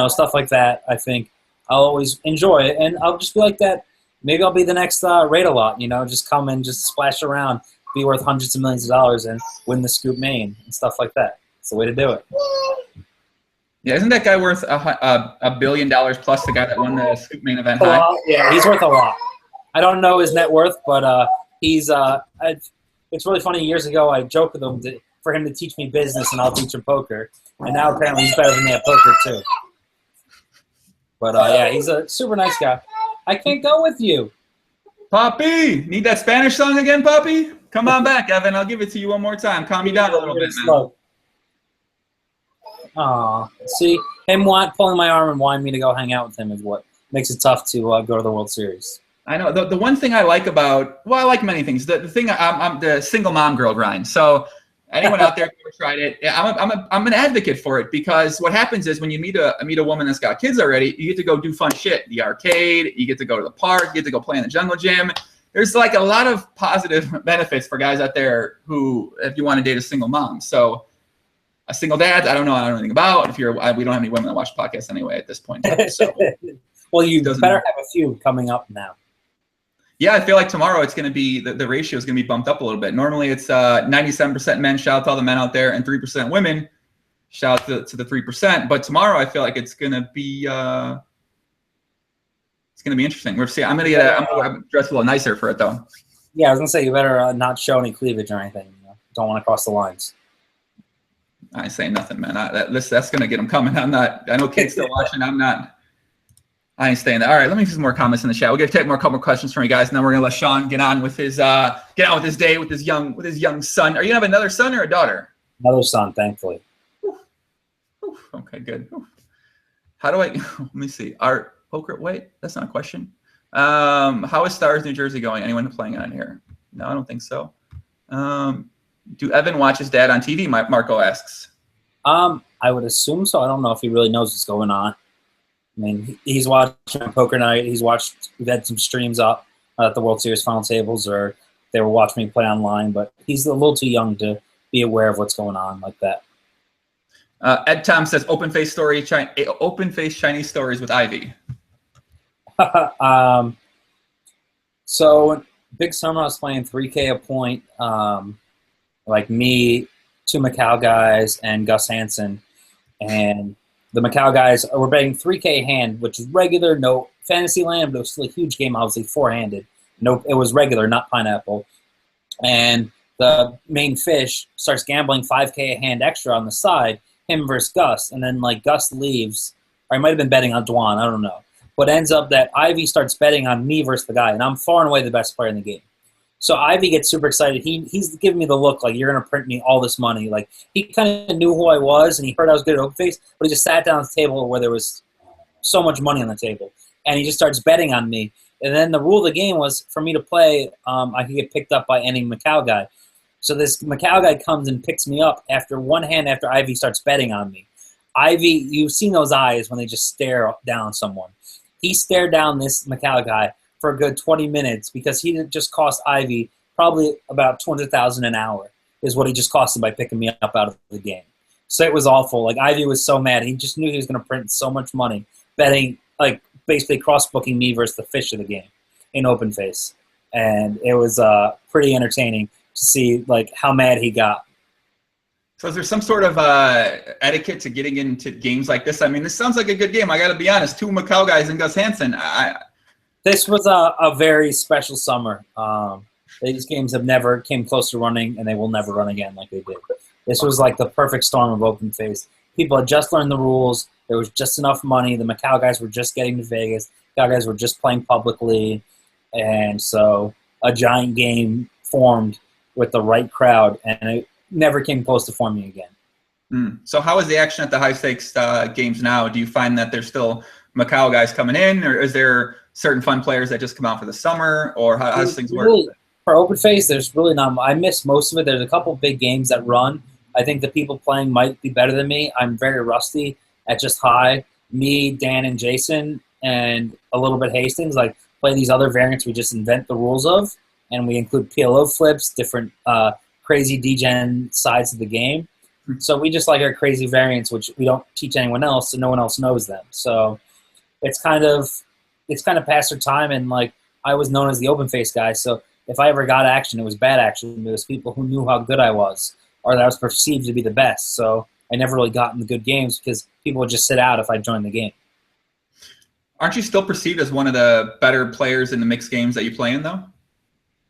stuff like that. I think I'll always enjoy it, and I'll just be like that. Maybe I'll be the next Rate-A-Lot, just come and just splash around, be worth hundreds of millions of dollars, and win the Scoop main and stuff like that. It's the way to do it. Yeah, isn't that guy worth $1 billion plus, the guy that won the Scoop main event high? Yeah, he's worth a lot. I don't know his net worth, but he's it's really funny. Years ago, I joked with him for him to teach me business, and I'll teach him poker. And now apparently he's better than me at poker too. But yeah, he's a super nice guy. I can't go with you. Poppy, need that Spanish song again, Poppy? Come on back, Evan. I'll give it to you one more time. Calm you down a little bit, man. Aw, see, him pulling my arm and wanting me to go hang out with him is what makes it tough to go to the World Series. I know. The one thing I like about, well, I like many things. The thing, I'm the single mom girl grind. So anyone out there who ever tried it, I'm an advocate for it, because what happens is when you meet a woman that's got kids already, you get to go do fun shit. The arcade, you get to go to the park, you get to go play in the jungle gym. There's like a lot of positive benefits for guys out there who, if you want to date a single mom. So a single dad, I don't know anything about. We don't have any women that watch podcasts anyway at this point. So well, you better have a few coming up now. Yeah, I feel like tomorrow it's going to be, the ratio is going to be bumped up a little bit. Normally it's 97% men, shout out to all the men out there, and 3% women, shout out to the 3%. But tomorrow I feel like it's going to be interesting. We'll see. I'm going to dress a little nicer for it though. Yeah, I was going to say, you better not show any cleavage or anything. Don't want to cross the lines. I ain't saying nothing, man. That's going to get them coming. I know kids still watching. I ain't staying there. All right, let me see some more comments in the chat. We're gonna take couple more questions from you guys, and then we're gonna let Shaun get on with his day with his young son. Are you gonna have another son or a daughter? Another son, thankfully. Okay, good. How do I? Let me see. Art poker. Wait, that's not a question. How is Stars New Jersey going? Anyone playing on here? No, I don't think so. Do Evan watch his dad on TV? Marco asks. I would assume so. I don't know if he really knows what's going on. I mean, he's watching Poker Night. We've had some streams up at the World Series final tables, or they were watching me play online, but he's a little too young to be aware of what's going on like that. Ed Tom says open-face Chinese stories with Ivy. So big summer, I was playing 3K a point, like me, 2 Macau guys, and Gus Hansen, and the Macau guys were betting 3K hand, which is regular, no fantasy land, but it was still a huge game, obviously, 4-handed. No, it was regular, not pineapple. And the main fish starts gambling 5K a hand extra on the side, him versus Gus. And then, Gus leaves, or he might have been betting on Dwan, I don't know. But ends up that Ivy starts betting on me versus the guy, and I'm far and away the best player in the game. So Ivy gets super excited. He's giving me the look like, you're going to print me all this money. Like, he kind of knew who I was, and he heard I was good at open face, but he just sat down at the table where there was so much money on the table. And he just starts betting on me. And then the rule of the game was, for me to play, I could get picked up by any Macau guy. So this Macau guy comes and picks me up after one hand after Ivy starts betting on me. Ivy, you've seen those eyes when they just stare down someone. He stared down this Macau guy for a good 20 minutes because he just cost Ivy probably about $200,000 an hour is what he just cost him by picking me up out of the game. So it was awful. Like, Ivy was so mad. He just knew he was going to print so much money betting, basically cross-booking me versus the fish of the game in open face. And it was pretty entertaining to see, how mad he got. So is there some sort of etiquette to getting into games like this? I mean, this sounds like a good game. I got to be honest. 2 Macau guys and Gus Hansen. This was a very special summer. These games have never came close to running, and they will never run again like they did. This was like the perfect storm of open face. People had just learned the rules. There was just enough money. The Macau guys were just getting to Vegas. Macau guys were just playing publicly. And so a giant game formed with the right crowd, and it never came close to forming again. So how is the action at the high-stakes games now? Do you find that there's still Macau guys coming in, or is there certain fun players that just come out for the summer, or how does things work? For open face, there's really not. I miss most of it. There's a couple big games that run. I think the people playing might be better than me. I'm very rusty at just high. Me, Dan, and Jason, and a little bit Hastings, like play these other variants we just invent the rules of, and we include PLO flips, different crazy degen sides of the game. So we just like our crazy variants, which we don't teach anyone else, and no one else knows them. So it's kind of past their time, and like I was known as the open face guy. So if I ever got action, it was bad action. It was people who knew how good I was, or that I was perceived to be the best. So I never really got in the good games because people would just sit out if I joined the game. Aren't you still perceived as one of the better players in the mixed games that you play in, though?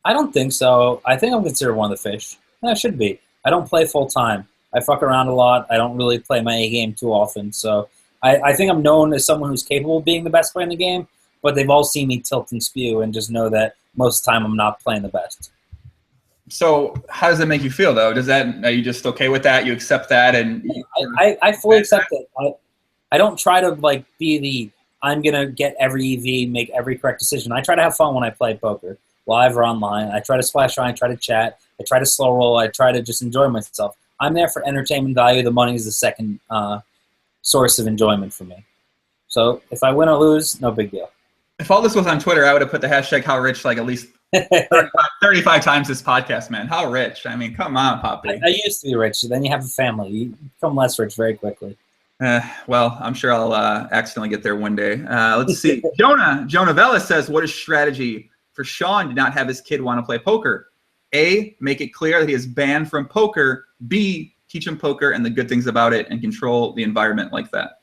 I don't think so. I think I'm considered one of the fish. I should be. I don't play full time. I fuck around a lot. I don't really play my A game too often. So I think I'm known as someone who's capable of being the best player in the game, but they've all seen me tilt and spew and just know that most of the time I'm not playing the best. So how does that make you feel, though? Are you just okay with that? You accept that? And I fully accept it. I don't try to like be the I'm going to get every EV, make every correct decision. I try to have fun when I play poker, live or online. I try to splash around, I try to chat, I try to slow roll, I try to just enjoy myself. I'm there for entertainment value. The money is the second source of enjoyment for me. So if I win or lose, no big deal. If all this was on Twitter, I would have put the hashtag how rich like at least 35 times this podcast, man. How rich? I mean, come on, Poppy. I used to be rich. Then you have a family. You become less rich very quickly. Well, I'm sure I'll accidentally get there one day. Let's see. Jonah Vela says, what is strategy for Shaun to not have his kid want to play poker? A, make it clear that he is banned from poker. B, teach him poker and the good things about it and control the environment like that.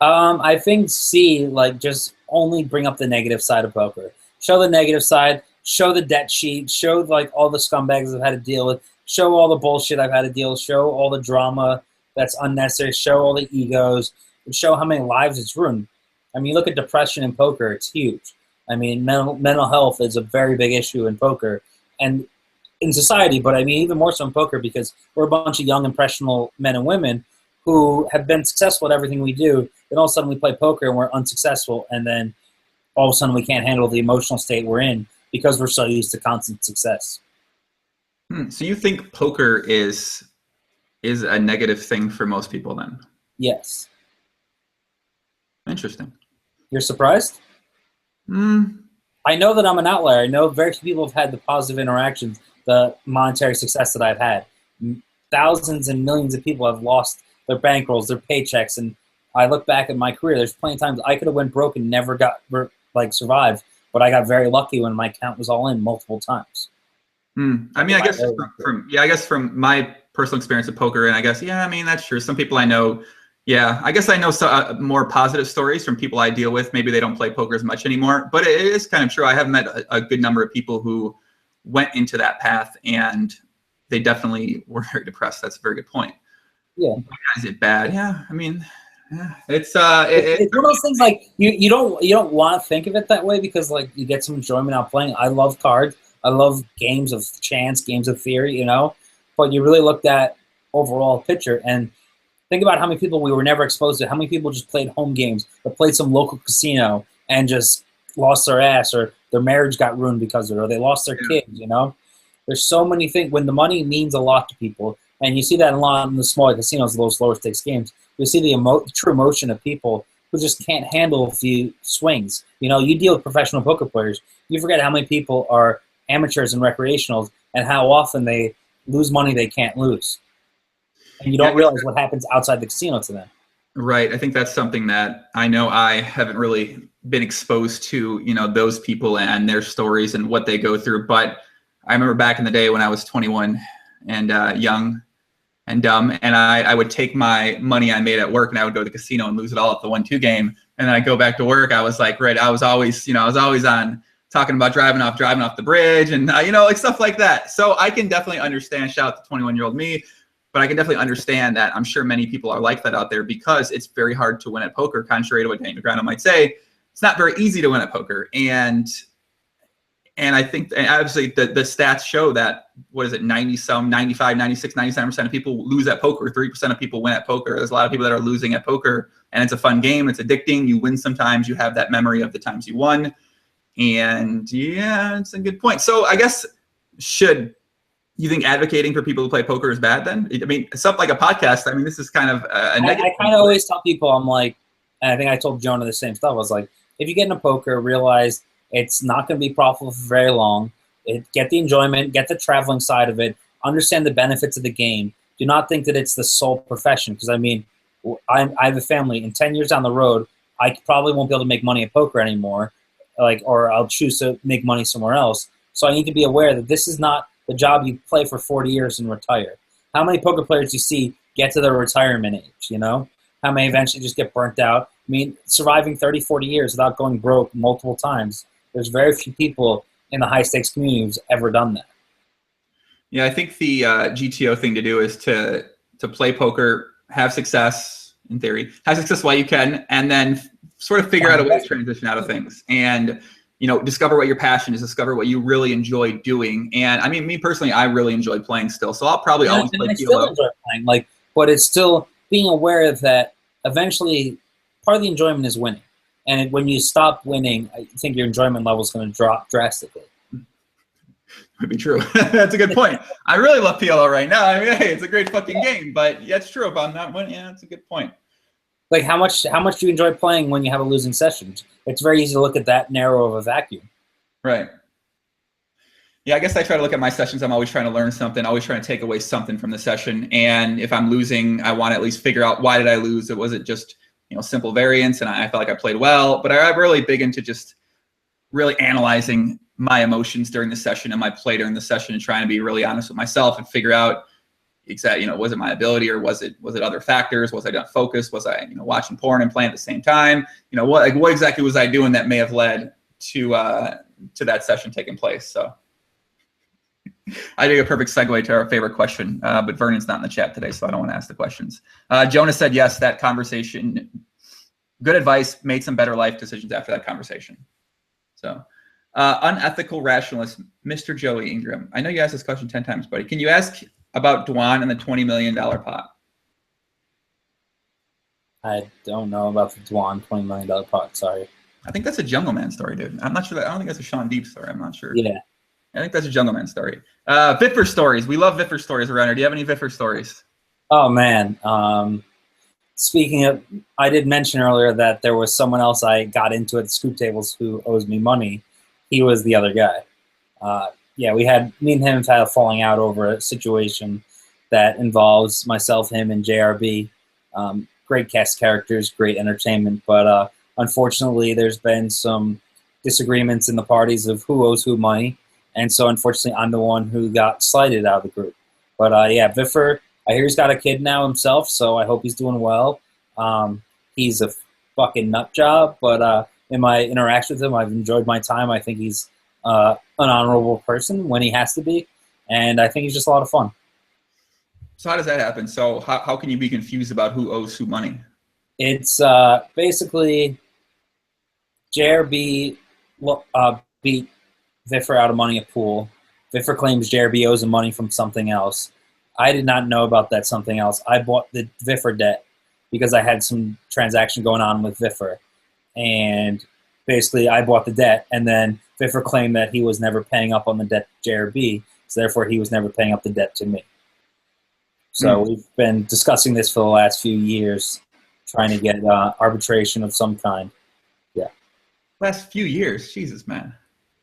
I think C, like just only bring up the negative side of poker. Show the negative side, show the debt sheet, show like all the scumbags I've had to deal with, show all the bullshit I've had to deal with, show all the drama that's unnecessary, show all the egos, and show how many lives it's ruined. I mean, look at depression in poker, it's huge. I mean, mental health is a very big issue in poker and in society, but I mean even more so in poker because we're a bunch of young, impressionable men and women who have been successful at everything we do. Then all of a sudden we play poker and we're unsuccessful, and then all of a sudden we can't handle the emotional state we're in because we're so used to constant success. So you think poker is a negative thing for most people then? Yes. Interesting. You're surprised? I know that I'm an outlier. I know very few people have had the positive interactions, the monetary success that I've had. Thousands and millions of people have lost their bankrolls, their paychecks, and I look back at my career. There's plenty of times I could have went broke and never survived, but I got very lucky when my account was all in multiple times. I mean, I guess from my personal experience of poker, and I guess I mean that's true. Some people I know, I guess I know some more positive stories from people I deal with. Maybe they don't play poker as much anymore, but it is kind of true. I have met a good number of people who went into that path, and they definitely were very depressed. That's a very good point. Yeah. Is it bad? Yeah. I mean, it's one of those things like you don't want to think of it that way because like you get some enjoyment out playing. I love cards. I love games of chance, games of theory, but you really looked at overall picture and think about how many people we were never exposed to. How many people just played home games or played some local casino and just lost their ass, or their marriage got ruined because of it, or they lost their kids, There's so many things. When the money means a lot to people, and you see that a lot in the smaller casinos, those lower stakes games, you see the true emotion of people who just can't handle a few swings. You deal with professional poker players. You forget how many people are amateurs and recreationals and how often they lose money they can't lose. And you don't realize what happens outside the casino to them. Right. I think that's something that I know I haven't really been exposed to, those people and their stories and what they go through. But I remember back in the day when I was 21 and young and dumb, and I would take my money I made at work and I would go to the casino and lose it all at the 1-2 game. And then I go back to work. I was like, right. I was always on talking about driving off the bridge and, like stuff like that. So I can definitely understand, shout out to 21-year-old me, but I can definitely understand that I'm sure many people are like that out there because it's very hard to win at poker, contrary to what Daniel Grano might say. It's not very easy to win at poker. And I think, and obviously the stats show that, 95, 96, 97% of people lose at poker. 3% of people win at poker. There's a lot of people that are losing at poker, and it's a fun game. It's addicting. You win sometimes. You have that memory of the times you won. And yeah, it's a good point. So I guess, should you think advocating for people to play poker is bad then? I mean, something like a podcast, I mean, this is kind of a negative. I kind of always tell people, I'm like, and I think I told Jonah the same stuff. I was like, if you get into poker, realize it's not going to be profitable for very long. Get the enjoyment, get the traveling side of it, understand the benefits of the game. Do not think that it's the sole profession. Because, I mean, I have a family. In 10 years down the road, I probably won't be able to make money at poker anymore, or I'll choose to make money somewhere else. So I need to be aware that this is not the job you play for 40 years and retire. How many poker players do you see get to their retirement age, How many eventually just get burnt out? I mean, surviving 30, 40 years without going broke multiple times, there's very few people in the high-stakes community who's ever done that. Yeah, I think the GTO thing to do is to play poker, have success, in theory, have success while you can, and then sort of figure out a way to transition out of things. And, discover what your passion is, discover what you really enjoy doing. And, I mean, me personally, I really enjoy playing still. So I'll probably always play PLO. I still enjoy playing, but it's still being aware that eventually part of the enjoyment is winning. And when you stop winning, I think your enjoyment level is going to drop drastically. Would be true. That's a good point. I really love PLO right now. I mean, hey, it's a great fucking game, but yeah, it's true. If I'm not winning, yeah, that's a good point. Like how much do you enjoy playing when you have a losing session? It's very easy to look at that narrow of a vacuum. Right. Yeah, I guess I try to look at my sessions. I'm always trying to learn something, always trying to take away something from the session. And if I'm losing, I want to at least figure out, why did I lose? Was it just, simple variance and I felt like I played well? But I'm really big into just really analyzing my emotions during the session and my play during the session and trying to be really honest with myself and figure out exactly, was it my ability or was it other factors? Was I not focused? Was I, watching porn and playing at the same time? What exactly was I doing that may have led to that session taking place? So I think a perfect segue to our favorite question, but Vernon's not in the chat today, so I don't want to ask the questions. Jonah said, yes, that conversation, good advice, made some better life decisions after that conversation. So unethical rationalist, Mr. Joey Ingram. I know you asked this question 10 times, buddy. Can you ask about Dwan and the $20 million pot? I don't know about the Dwan $20 million pot, sorry. I think that's a Jungle Man story, dude. I'm not sure. I don't think that's a Shaun Deeb story. I'm not sure. Yeah. I think that's a Jungle Man story. Viffer stories. We love Viffer stories around here. Do you have any Viffer stories? Oh, man. Speaking of, I did mention earlier that there was someone else I got into at the scoop tables who owes me money. He was the other guy. Yeah, me and him have had a falling out over a situation that involves myself, him, and JRB. Great cast characters, great entertainment, but unfortunately there's been some disagreements in the parties of who owes who money. And so, unfortunately, I'm the one who got slighted out of the group. But, yeah, Viffer, I hear he's got a kid now himself, so I hope he's doing well. He's a fucking nut job, but in my interaction with him, I've enjoyed my time. I think he's an honorable person when he has to be, and I think he's just a lot of fun. So how does that happen? So how can you be confused about who owes who money? It's basically JRB beat Viffer out of money at pool. Viffer claims JRB owes him money from something else. I did not know about that something else. I bought the Viffer debt because I had some transaction going on with Viffer. And basically I bought the debt, and then Viffer claimed that he was never paying up on the debt to JRB, so therefore he was never paying up the debt to me. So we've been discussing this for the last few years, trying to get arbitration of some kind. Yeah. Last few years? Jesus, man.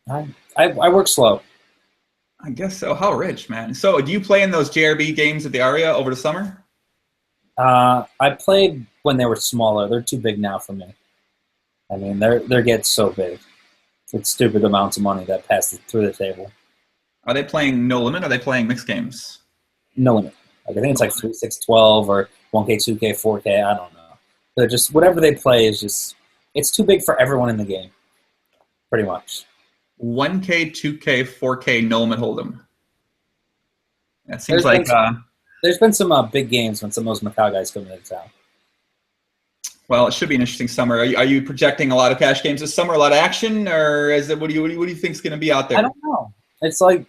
I work slow. I guess so. How rich, man. So do you play in those JRB games at the Aria over the summer? I played when they were smaller. They're too big now for me. I mean, they're getting so big. It's stupid amounts of money that pass through the table. Are they playing no limit, or are they playing mixed games? No limit. Like, I think it's like 3, 6, 12 or 1K, 2K, 4K. I don't know. They're just, whatever they play is just, it's too big for everyone in the game, pretty much. 1K, 2K, 4K, no limit hold'em. That seems There's been some big games when some of those Macau guys come into town. Well, it should be an interesting summer. Are you projecting a lot of cash games this summer, a lot of action, or is it what do you think is going to be out there? I don't know. It's like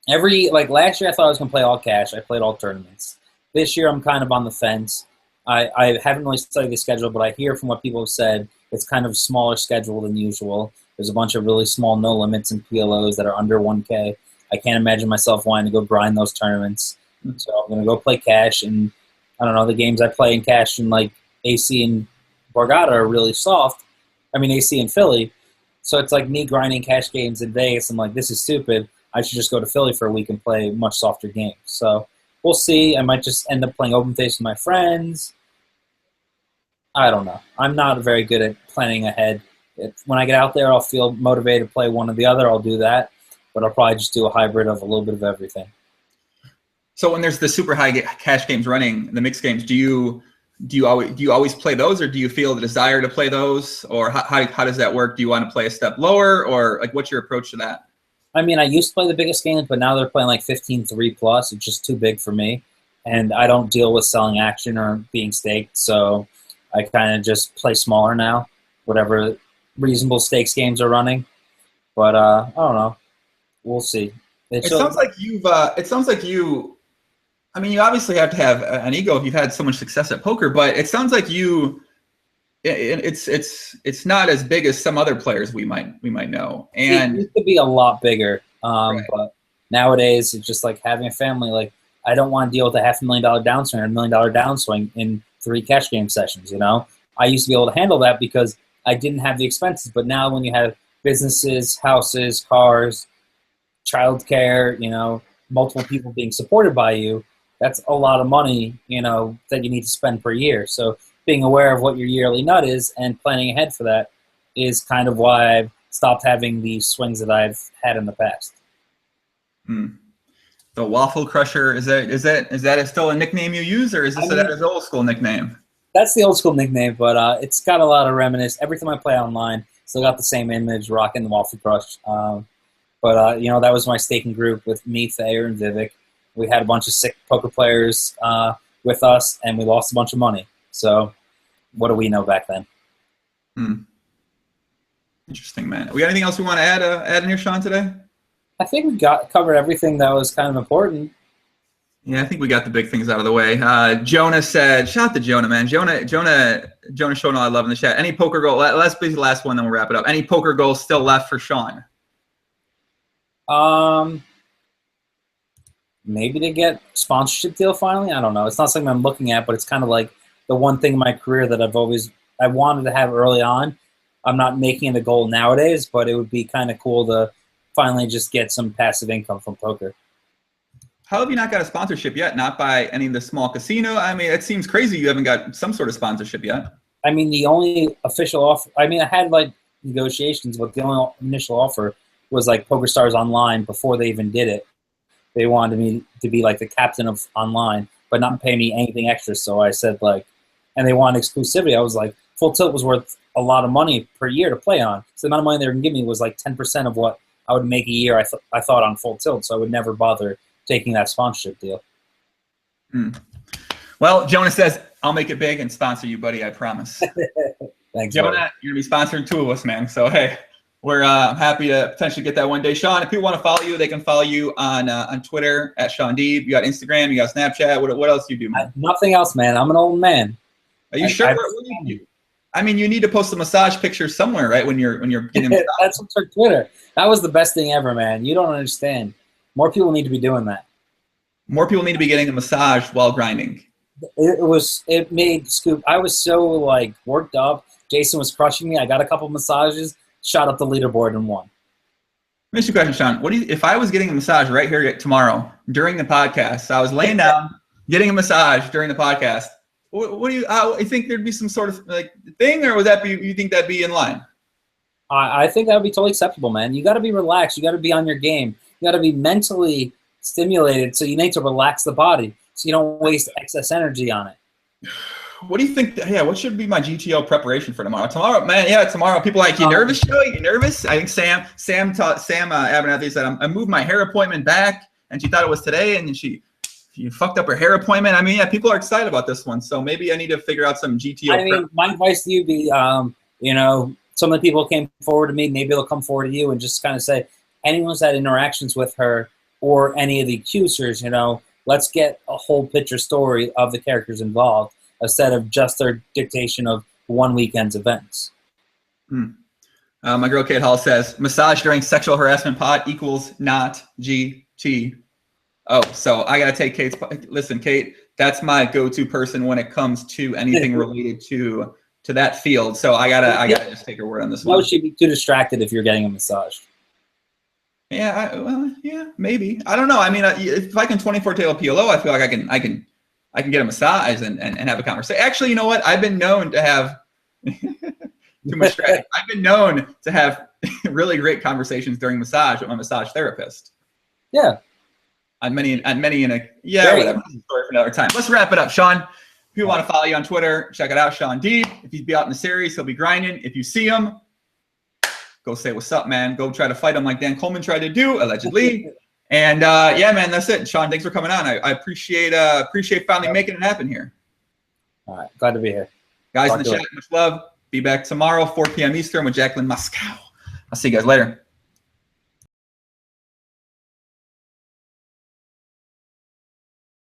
last year I thought I was going to play all cash. I played all tournaments. This year I'm kind of on the fence. I haven't really studied the schedule, but I hear from what people have said it's kind of a smaller schedule than usual. There's a bunch of really small no limits and PLOs that are under 1K. I can't imagine myself wanting to go grind those tournaments. So I'm going to go play cash, and I don't know, the games I play in cash in like AC and Borgata are really soft. I mean, AC and Philly. So it's like me grinding cash games in Vegas. I'm like, this is stupid. I should just go to Philly for a week and play much softer games. So we'll see. I might just end up playing open face with my friends. I don't know. I'm not very good at planning ahead. When I get out there, I'll feel motivated to play one or the other. I'll do that. But I'll probably just do a hybrid of a little bit of everything. So when there's the super high cash games running, the mixed games, do you always play those, or do you feel the desire to play those, or how does that work? Do you want to play a step lower, or like what's your approach to that? I mean, I used to play the biggest games, but now they're playing like 15-3 plus. It's just too big for me, and I don't deal with selling action or being staked, so I kind of just play smaller now, whatever reasonable stakes games are running. But I don't know. We'll see. It sounds like you. I mean, you obviously have to have an ego if you've had so much success at poker, but it sounds like it's not as big as some other players we might know. And it used to be a lot bigger, right. But nowadays it's just like having a family. Like I don't want to deal with a $500,000 downswing or $1 million downswing in 3 cash game sessions. You know, I used to be able to handle that because I didn't have the expenses. But now when you have businesses, houses, cars, childcare, you know, multiple people being supported by you, that's a lot of money, you know, that you need to spend per year. So being aware of what your yearly nut is and planning ahead for that is kind of why I've stopped having the swings that I've had in the past. The Waffle Crusher, is that still a nickname you use, or is this an old school nickname? That's the old school nickname, but it's got a lot of reminiscence. Every time I play online, still got the same image, rocking the Waffle Crush. But you know, that was my staking group with me, Thayer, and Vivek. We had a bunch of sick poker players with us, and we lost a bunch of money. So what do we know back then? Interesting, man. We got anything else we want to add in here, Shaun, today? I think we covered everything that was kind of important. Yeah, I think we got the big things out of the way. Jonah said, shout out to Jonah, man. Jonah showing all I love in the chat. Any poker goal? Let's be the last one, then we'll wrap it up. Any poker goals still left for Shaun? Maybe to get sponsorship deal finally. I don't know. It's not something I'm looking at, but it's kind of like the one thing in my career that I wanted to have early on. I'm not making it a goal nowadays, but it would be kind of cool to finally just get some passive income from poker. How have you not got a sponsorship yet? Not by any of the small casino? I mean, it seems crazy you haven't got some sort of sponsorship yet. I mean, the only official offer, I mean, I had like negotiations, but the only initial offer was like PokerStars Online before they even did it. They wanted me to be like the captain of online, but not pay me anything extra. So I said like, and they wanted exclusivity. I was like, Full Tilt was worth a lot of money per year to play on. So the amount of money they were going to give me was like 10% of what I would make a year, I thought, on Full Tilt. So I would never bother taking that sponsorship deal. Well, Jonah says, I'll make it big and sponsor you, buddy. I promise. Thanks, Jonah. buddy. You're going to be sponsoring 2 of us, man. So, hey. We're happy to potentially get that one day. Shaun, if people want to follow you, they can follow you on Twitter at Shaun Deeb. You got Instagram, you got Snapchat. What else do you do, man? Nothing else, man. I'm an old man. Are you sure? I mean, you need to post a massage picture somewhere, right? When you're getting massage. That's what's on Twitter. That was the best thing ever, man. You don't understand. More people need to be doing that. More people need to be getting a massage while grinding. It made Scoop. I was so like worked up. Jason was crushing me. I got a couple massages. Shot up the leaderboard and won. Let me ask you a question, Shaun. If I was getting a massage right here tomorrow during the podcast, so I was laying down getting a massage during the podcast, what do you think there'd be some sort of like thing, or you think that'd be in line? I think that would be totally acceptable, man. You got to be relaxed. You got to be on your game. You got to be mentally stimulated, so you need to relax the body so you don't waste excess energy on it. What do you think? Yeah, what should be my GTO preparation for tomorrow? Tomorrow, man. Yeah, tomorrow. People are like, you nervous, Joey? You nervous? I think Sam Abernathy said I moved my hair appointment back, and she thought it was today, and she fucked up her hair appointment. I mean, yeah, people are excited about this one, so maybe I need to figure out some GTO. I mean, my advice to you be, you know, some of the people came forward to me. Maybe they'll come forward to you and just kind of say, anyone's had interactions with her or any of the accusers, you know, let's get a whole picture story of the characters involved instead of just their dictation of one weekend's events. My girl Kate Hall says, massage during sexual harassment pod equals not GT. Oh, so I got to take Kate's. Listen, Kate, that's my go-to person when it comes to anything related to that field. So I gotta just take her word on this one. No, she'd be too distracted if you're getting a massage. Yeah, yeah, maybe. I don't know. I mean, if I can 24 tail a PLO, I feel like I can get a massage and have a conversation. Actually, you know what? I've been known to have too much stress. I've been known to have really great conversations during massage with my massage therapist. Yeah. On many in a whatever. Story for another time. Let's wrap it up, Shaun. If you want to follow you on Twitter, check it out, Shaun Deeb. If he'd be out in the series, he'll be grinding. If you see him, go say what's up, man. Go try to fight him like Dan Coleman tried to do, allegedly. And yeah, man, that's it. Shaun, thanks for coming on. I appreciate finally making it happen here. All right, glad to be here. Guys in the chat, much love. Be back tomorrow, 4 p.m. Eastern with Jacqueline Moscow. I'll see you guys later.